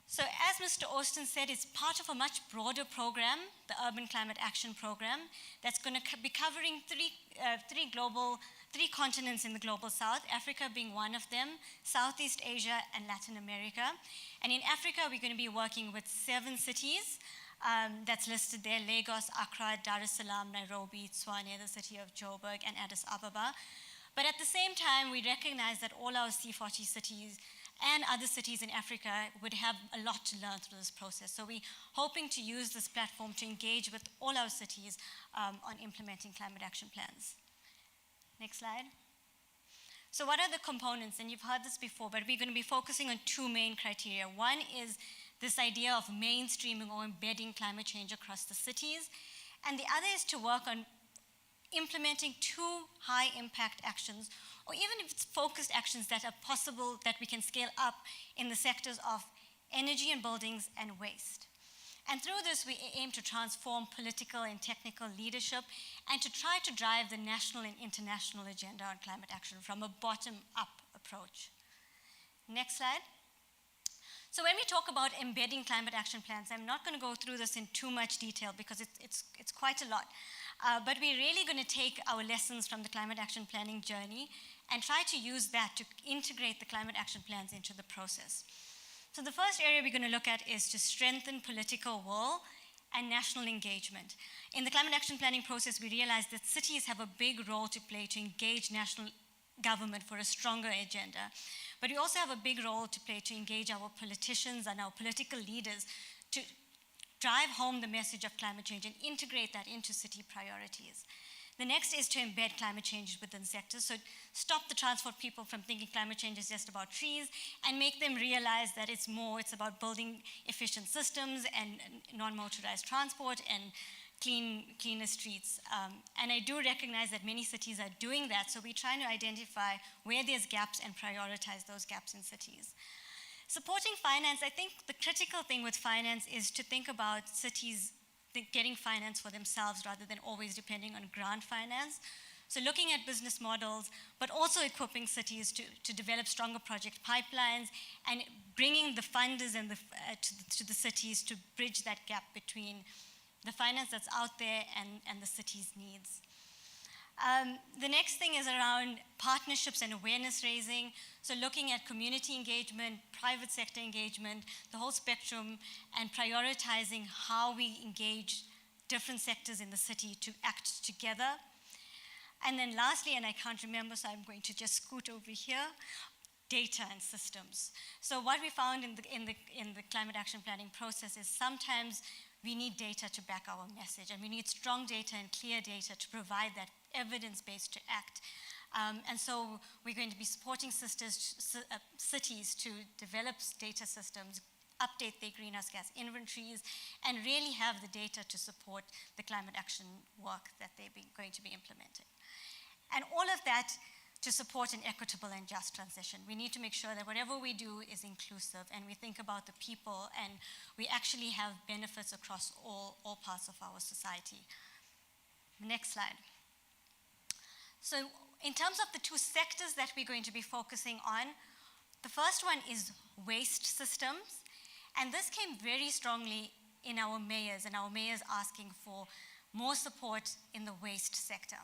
So as Mr. Austin said, it's part of a much broader program, the Urban Climate Action Program, that's going to be covering three continents in the Global South, Africa being one of them, Southeast Asia, and Latin America. And in Africa, we're going to be working with 7 cities that's listed there: Lagos, Accra, Dar es Salaam, Nairobi, Tshwane, the city of Joburg, and Addis Ababa. But at the same time, we recognize that all our C40 cities and other cities in Africa would have a lot to learn through this process. So we're hoping to use this platform to engage with all our cities on implementing climate action plans. Next slide. So what are the components? And you've heard this before, but we're going to be focusing on 2 main criteria. One is this idea of mainstreaming or embedding climate change across the cities. And the other is to work on implementing 2 high-impact actions, or even if it's focused actions that are possible that we can scale up in the sectors of energy and buildings and waste. And through this, we aim to transform political and technical leadership and to try to drive the national and international agenda on climate action from a bottom-up approach. Next slide. So when we talk about embedding climate action plans, I'm not going to go through this in too much detail because it's quite a lot. But we're really going to take our lessons from the climate action planning journey and try to use that to integrate the climate action plans into the process. So the first area we're going to look at is to strengthen political will and national engagement. In the climate action planning process, we realized that cities have a big role to play to engage national government for a stronger agenda. But we also have a big role to play to engage our politicians and our political leaders to drive home the message of climate change and integrate that into city priorities. The next is to embed climate change within sectors. So stop the transport people from thinking climate change is just about trees and make them realize that it's about building efficient systems and non-motorized transport and cleaner streets. And I do recognize that many cities are doing that, so we're trying to identify where there's gaps and prioritize those gaps in cities. Supporting finance, I think the critical thing with finance is to think about cities getting finance for themselves rather than always depending on grant finance. So looking at business models, but also equipping cities to develop stronger project pipelines and bringing the funders and to the cities to bridge that gap between the finance that's out there and the city's needs. The next thing is around partnerships and awareness raising. So looking at community engagement, private sector engagement, the whole spectrum, and prioritizing how we engage different sectors in the city to act together. And then lastly, and I can't remember, so I'm going to just scoot over here, data and systems. So what we found in the climate action planning process is sometimes we need data to back our message, and we need strong data and clear data to provide that evidence-based to act. And so we're going to be supporting cities to develop data systems, update their greenhouse gas inventories, and really have the data to support the climate action work that they're going to be implementing. And all of that to support an equitable and just transition. We need to make sure that whatever we do is inclusive and we think about the people and we actually have benefits across all parts of our society. Next slide. So in terms of the 2 sectors that we're going to be focusing on, the first one is waste systems. And this came very strongly in our mayors and our mayors asking for more support in the waste sector.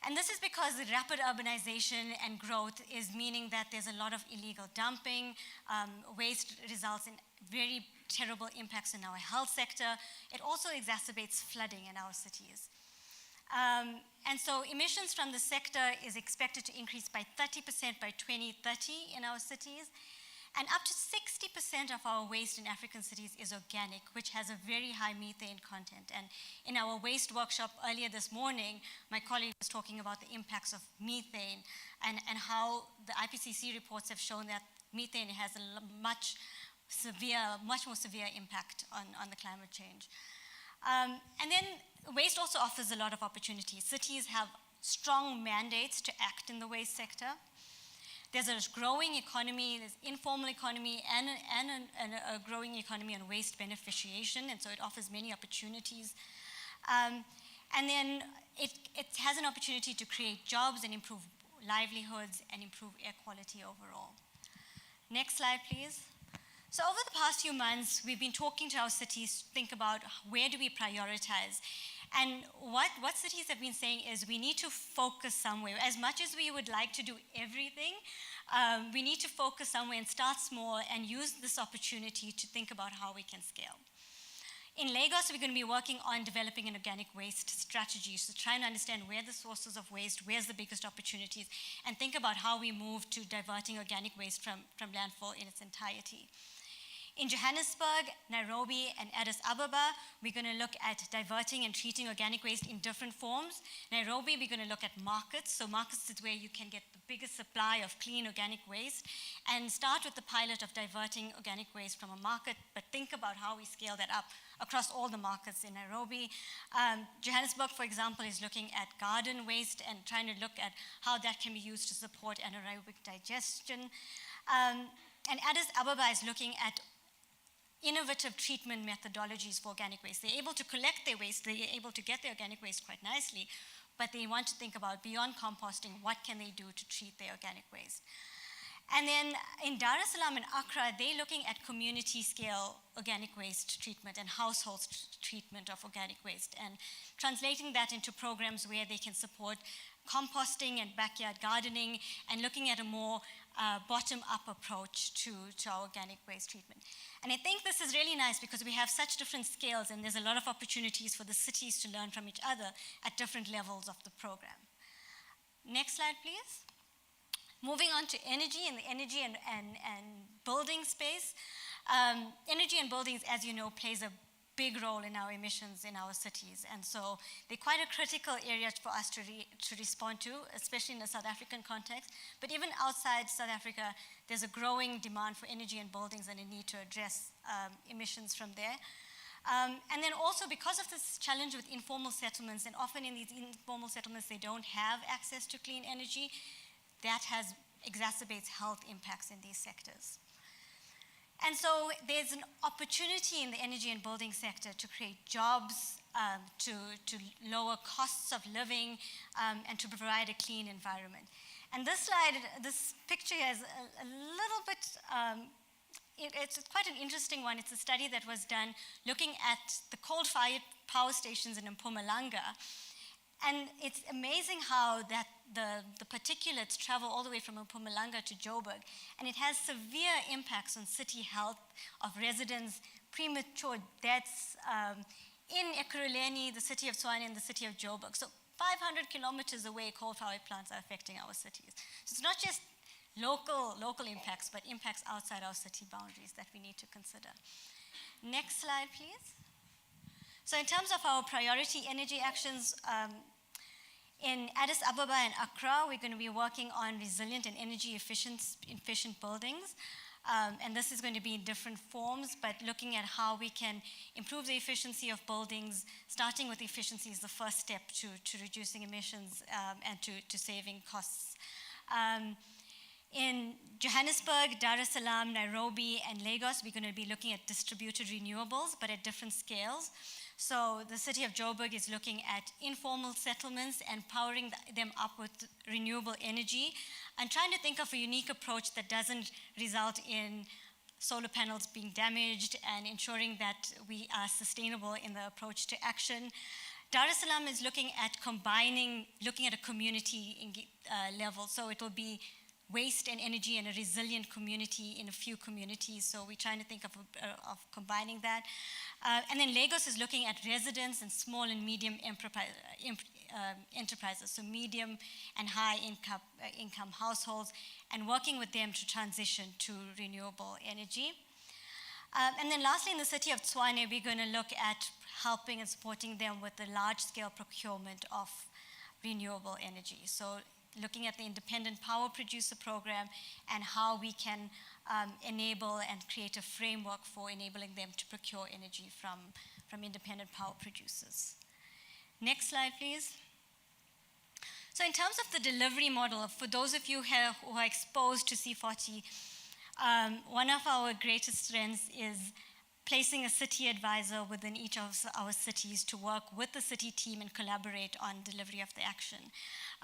And this is because the rapid urbanization and growth is meaning that there's a lot of illegal dumping. Waste results in very terrible impacts in our health sector. It also exacerbates flooding in our cities. And so emissions from the sector is expected to increase by 30% by 2030 in our cities. And up to 60% of our waste in African cities is organic, which has a very high methane content. And in our waste workshop earlier this morning, my colleague was talking about the impacts of methane and how the IPCC reports have shown that methane has a much more severe impact on the climate change. And then waste also offers a lot of opportunities. Cities have strong mandates to act in the waste sector. There's a growing economy, there's informal economy, and a growing economy on waste beneficiation, and so it offers many opportunities. And then it has an opportunity to create jobs and improve livelihoods and improve air quality overall. Next slide, please. So over the past few months, we've been talking to our cities to think about where do we prioritize. And what cities have been saying is we need to focus somewhere. As much as we would like to do everything, we need to focus somewhere and start small and use this opportunity to think about how we can scale. In Lagos, we're going to be working on developing an organic waste strategy, so trying to understand where the sources of waste, where's the biggest opportunities, and think about how we move to diverting organic waste from landfill in its entirety. In Johannesburg, Nairobi, and Addis Ababa, we're going to look at diverting and treating organic waste in different forms. Nairobi, we're going to look at markets. So markets is where you can get the biggest supply of clean organic waste, and start with the pilot of diverting organic waste from a market, but think about how we scale that up across all the markets in Nairobi. Johannesburg, for example, is looking at garden waste and trying to look at how that can be used to support anaerobic digestion. And Addis Ababa is looking at innovative treatment methodologies for organic waste. They're able to collect their waste, they're able to get their organic waste quite nicely, but they want to think about beyond composting, what can they do to treat their organic waste. And then in Dar es Salaam and Accra, they're looking at community scale organic waste treatment and household treatment of organic waste, and translating that into programs where they can support composting and backyard gardening, and looking at a more bottom-up approach to our organic waste treatment. And I think this is really nice because we have such different scales, and there's a lot of opportunities for the cities to learn from each other at different levels of the program. Next slide, please. Moving on to energy and the energy and building space. Energy and buildings, as you know, plays a big role in our emissions in our cities. And so they're quite a critical area for us to respond to, especially in the South African context. But even outside South Africa, there's a growing demand for energy and buildings and a need to address emissions from there. And then also because of this challenge with informal settlements, and often in these informal settlements, they don't have access to clean energy, that exacerbates health impacts in these sectors. And so there's an opportunity in the energy and building sector to create jobs, to lower costs of living, and to provide a clean environment. And this picture is a little bit, it's quite an interesting one. It's a study that was done looking at the coal-fired power stations in Mpumalanga. And it's amazing how that the particulates travel all the way from Mpumalanga to Joburg, and it has severe impacts on city health of residents, premature deaths in Ekurhuleni, the city of Tshwane, and the city of Joburg. So 500 kilometers away, coal-fired plants are affecting our cities. So it's not just local impacts, but impacts outside our city boundaries that we need to consider. Next slide, please. So in terms of our priority energy actions, in Addis Ababa and Accra, we're going to be working on resilient and energy efficient buildings. And this is going to be in different forms, but looking at how we can improve the efficiency of buildings, starting with efficiency is the first step to reducing emissions and to saving costs. In Johannesburg, Dar es Salaam, Nairobi, and Lagos, we're going to be looking at distributed renewables, but at different scales. So the city of Joburg is looking at informal settlements and powering them up with renewable energy, and trying to think of a unique approach that doesn't result in solar panels being damaged, and ensuring that we are sustainable in the approach to action. Dar es Salaam is looking at a community level. So it will be waste and energy in a resilient community in a few communities. So we're trying to think of combining that. And then Lagos is looking at residents and small and medium enterprises, so medium and high income households, and working with them to transition to renewable energy. And then lastly, in the city of Tshwane, we're going to look at helping and supporting them with the large-scale procurement of renewable energy. So looking at the independent power producer program and how we can enable and create a framework for enabling them to procure energy from independent power producers. Next slide, please. So in terms of the delivery model, for those of you who are exposed to C40, one of our greatest strengths is placing a city advisor within each of our cities to work with the city team and collaborate on delivery of the action.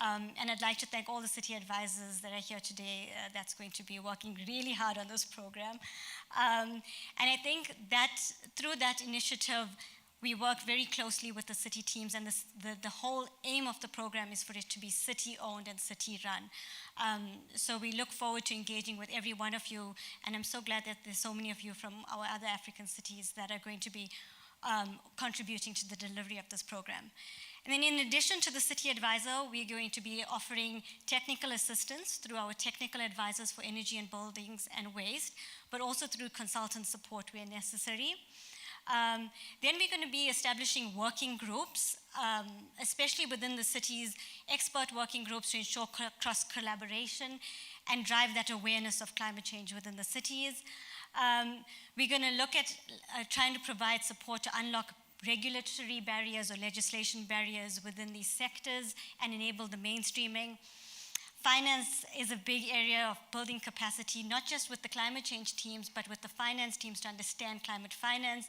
And I'd like to thank all the city advisors that are here today that's going to be working really hard on this program. And I think that through that initiative, we work very closely with the city teams, and the whole aim of the program is for it to be city-owned and city-run. So we look forward to engaging with every one of you, and I'm so glad that there's so many of you from our other African cities that are going to be contributing to the delivery of this program. And then in addition to the city advisor, we're going to be offering technical assistance through our technical advisors for energy and buildings and waste, but also through consultant support where necessary. Then we're going to be establishing working groups, especially within the city's expert working groups to ensure cross-collaboration and drive that awareness of climate change within the cities. We're going to look at trying to provide support to unlock regulatory barriers or legislation barriers within these sectors and enable the mainstreaming. Finance is a big area of building capacity, not just with the climate change teams, but with the finance teams to understand climate finance,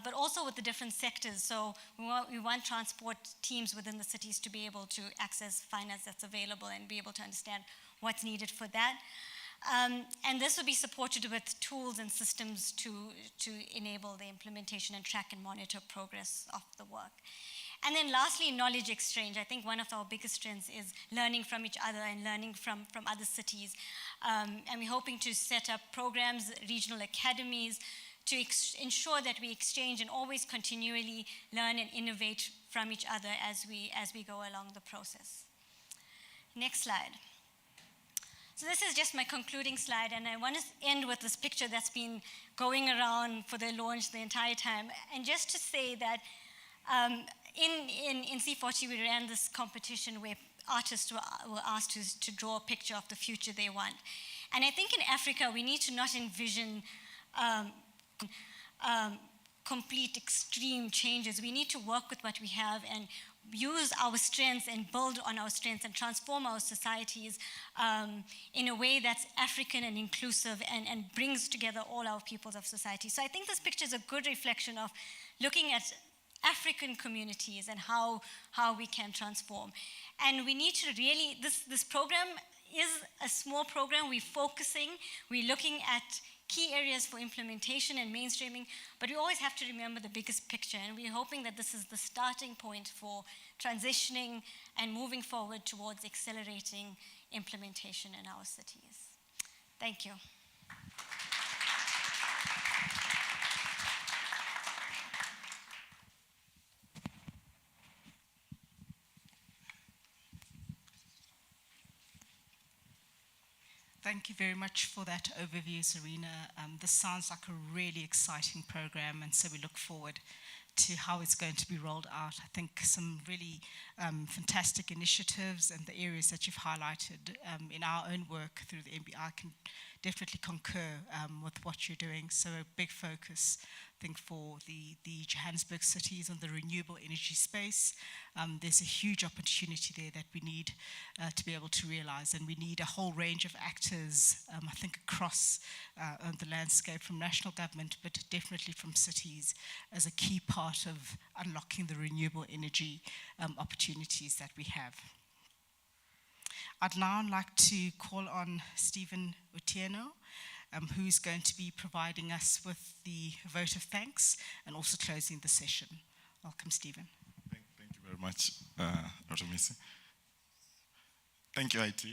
but also with the different sectors. So we want transport teams within the cities to be able to access finance that's available and be able to understand what's needed for that. And this will be supported with tools and systems to enable the implementation and track and monitor progress of the work. And then lastly, knowledge exchange. I think one of our biggest strengths is learning from each other and learning from other cities. And we're hoping to set up programs, regional academies, to ensure that we exchange and always continually learn and innovate from each other as we go along the process. Next slide. So this is just my concluding slide, and I want to end with this picture that's been going around for the launch the entire time. And just to say that in C40, we ran this competition where artists were asked to draw a picture of the future they want. And I think in Africa, we need to not envision complete extreme changes. We need to work with what we have and use our strengths and build on our strengths and transform our societies in a way that's African and inclusive and brings together all our peoples of society. So I think this picture is a good reflection of looking at African communities and how we can transform. And we need to really, this program is a small program. We're looking at key areas for implementation and mainstreaming, but we always have to remember the biggest picture, and we're hoping that this is the starting point for transitioning and moving forward towards accelerating implementation in our cities. Thank you. Thank you very much for that overview, Serena. This sounds like a really exciting program, and so we look forward to how it's going to be rolled out. I think some really fantastic initiatives and the areas that you've highlighted in our own work through the MBI can definitely concur with what you're doing. So a big focus, I think, for the Johannesburg cities on the renewable energy space. There's a huge opportunity there that we need to be able to realize, and we need a whole range of actors, I think, across the landscape, from national government, but definitely from cities, as a key part of unlocking the renewable energy opportunities that we have. I'd now like to call on Stephen Otieno, who's going to be providing us with the vote of thanks and also closing the session. Welcome, Stephen. Thank you very much, Dr. Missy. Thank you, IT.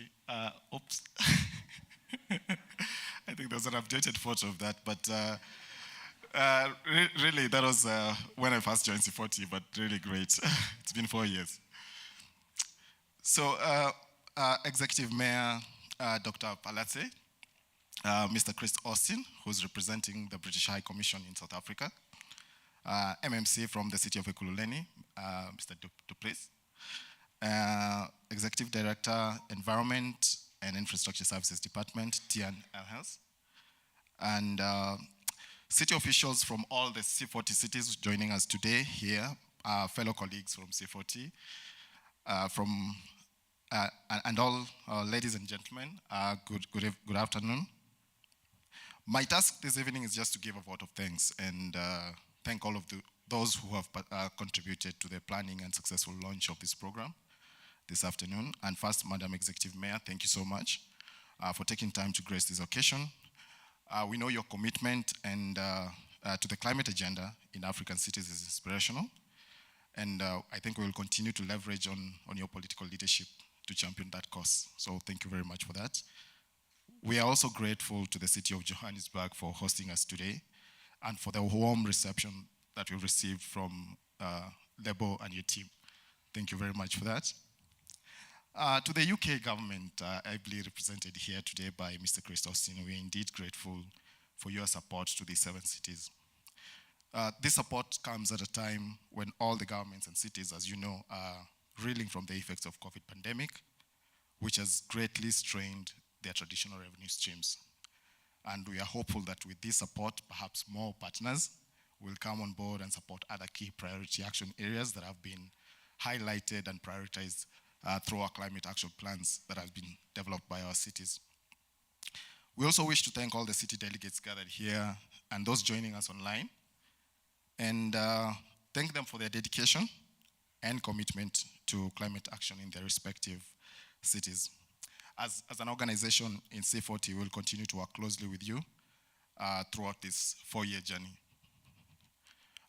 Oops. I think there's an updated photo of that, but really, that was when I first joined C40, but really great. It's been 4 years. So, Executive Mayor Dr. Palatse, Mr. Chris Austin, who's representing the British High Commission in South Africa, MMC from the city of Ekululeni, Mr. Duplessis, Executive Director, Environment and Infrastructure Services Department, Tian Elhels, and city officials from all the C40 cities joining us today here, fellow colleagues from C40, and all ladies and gentlemen, good afternoon. My task this evening is just to give a vote of thanks and thank all of those who have contributed to the planning and successful launch of this program this afternoon. And first, Madam Executive Mayor, thank you so much for taking time to grace this occasion. We know your commitment and to the climate agenda in African cities is inspirational. And I think we will continue to leverage on your political leadership to champion that cause. So thank you very much for that. We are also grateful to the city of Johannesburg for hosting us today and for the warm reception that we've received from Lebo and your team. Thank you very much for that. To the UK government, ably represented here today by Mr. Chris Austin, we are indeed grateful for your support to these 7 cities. This support comes at a time when all the governments and cities, as you know, are reeling from the effects of COVID pandemic, which has greatly strained their traditional revenue streams. And we are hopeful that with this support, perhaps more partners will come on board and support other key priority action areas that have been highlighted and prioritized through our climate action plans that have been developed by our cities. We also wish to thank all the city delegates gathered here and those joining us online, and thank them for their dedication and commitment to climate action in their respective cities. As an organization in C40, we'll continue to work closely with you throughout this 4-year journey.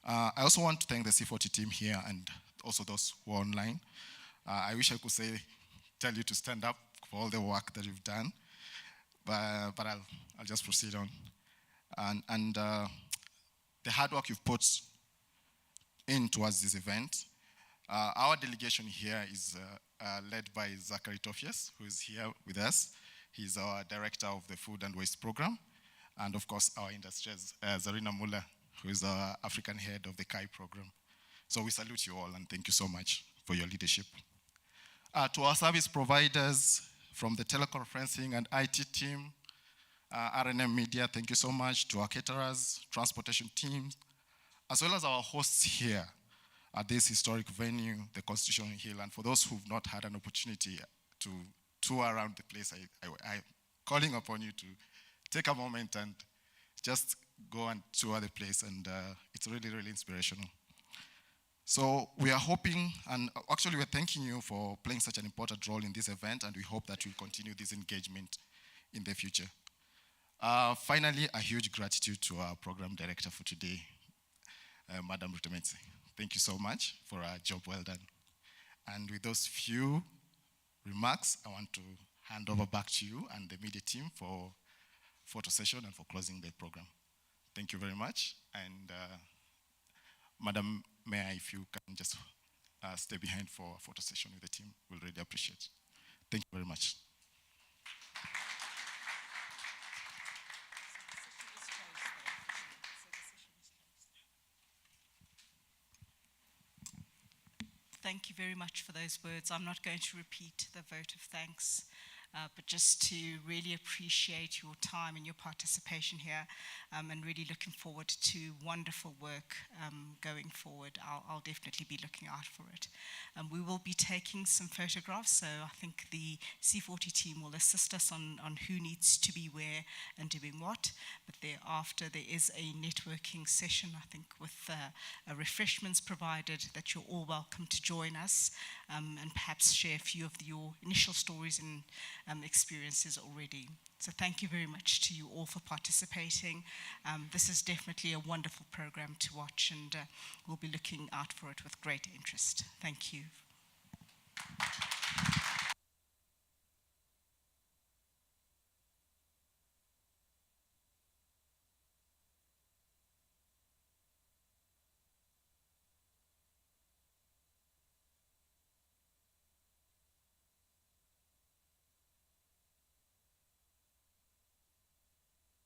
I also want to thank the C40 team here and also those who are online. I wish I could tell you to stand up for all the work that you've done, but I'll just proceed on. And the hard work you've put in towards this event. Our delegation here is led by Zachary Tofias, who is here with us. He's our director of the Food and Waste Program. And of course, our industries, Zarina Muller, who is our African head of the KAI program. So we salute you all and thank you so much for your leadership. To our service providers from the teleconferencing and IT team, RNM Media, thank you so much. To our caterers, transportation teams, as well as our hosts here at this historic venue, the Constitutional Hill. And for those who've not had an opportunity to tour around the place, I'm calling upon you to take a moment and just go and tour the place. And it's really, really inspirational. So we are hoping, and actually we're thanking you for playing such an important role in this event, and we hope that you'll continue this engagement in the future. Finally, a huge gratitude to our program director for today, Madam Rutemetsi. Thank you so much for a job well done. And with those few remarks, I want to hand over back to you and the media team for photo session and for closing the program. Thank you very much. And Madam Mayor, if you can just stay behind for a photo session with the team, we'll really appreciate it. Thank you very much. Thank you very much for those words. I'm not going to repeat the vote of thanks, but just to really appreciate your time and your participation here, and really looking forward to wonderful work going forward. I'll definitely be looking out for it. We will be taking some photographs, so I think the C40 team will assist us on who needs to be where and doing what. But thereafter, there is a networking session, I think, with refreshments provided, that you're all welcome to join us and perhaps share a few of your initial stories and experiences already. So thank you very much to you all for participating. This is definitely a wonderful program to watch, and we'll be looking out for it with great interest. Thank you.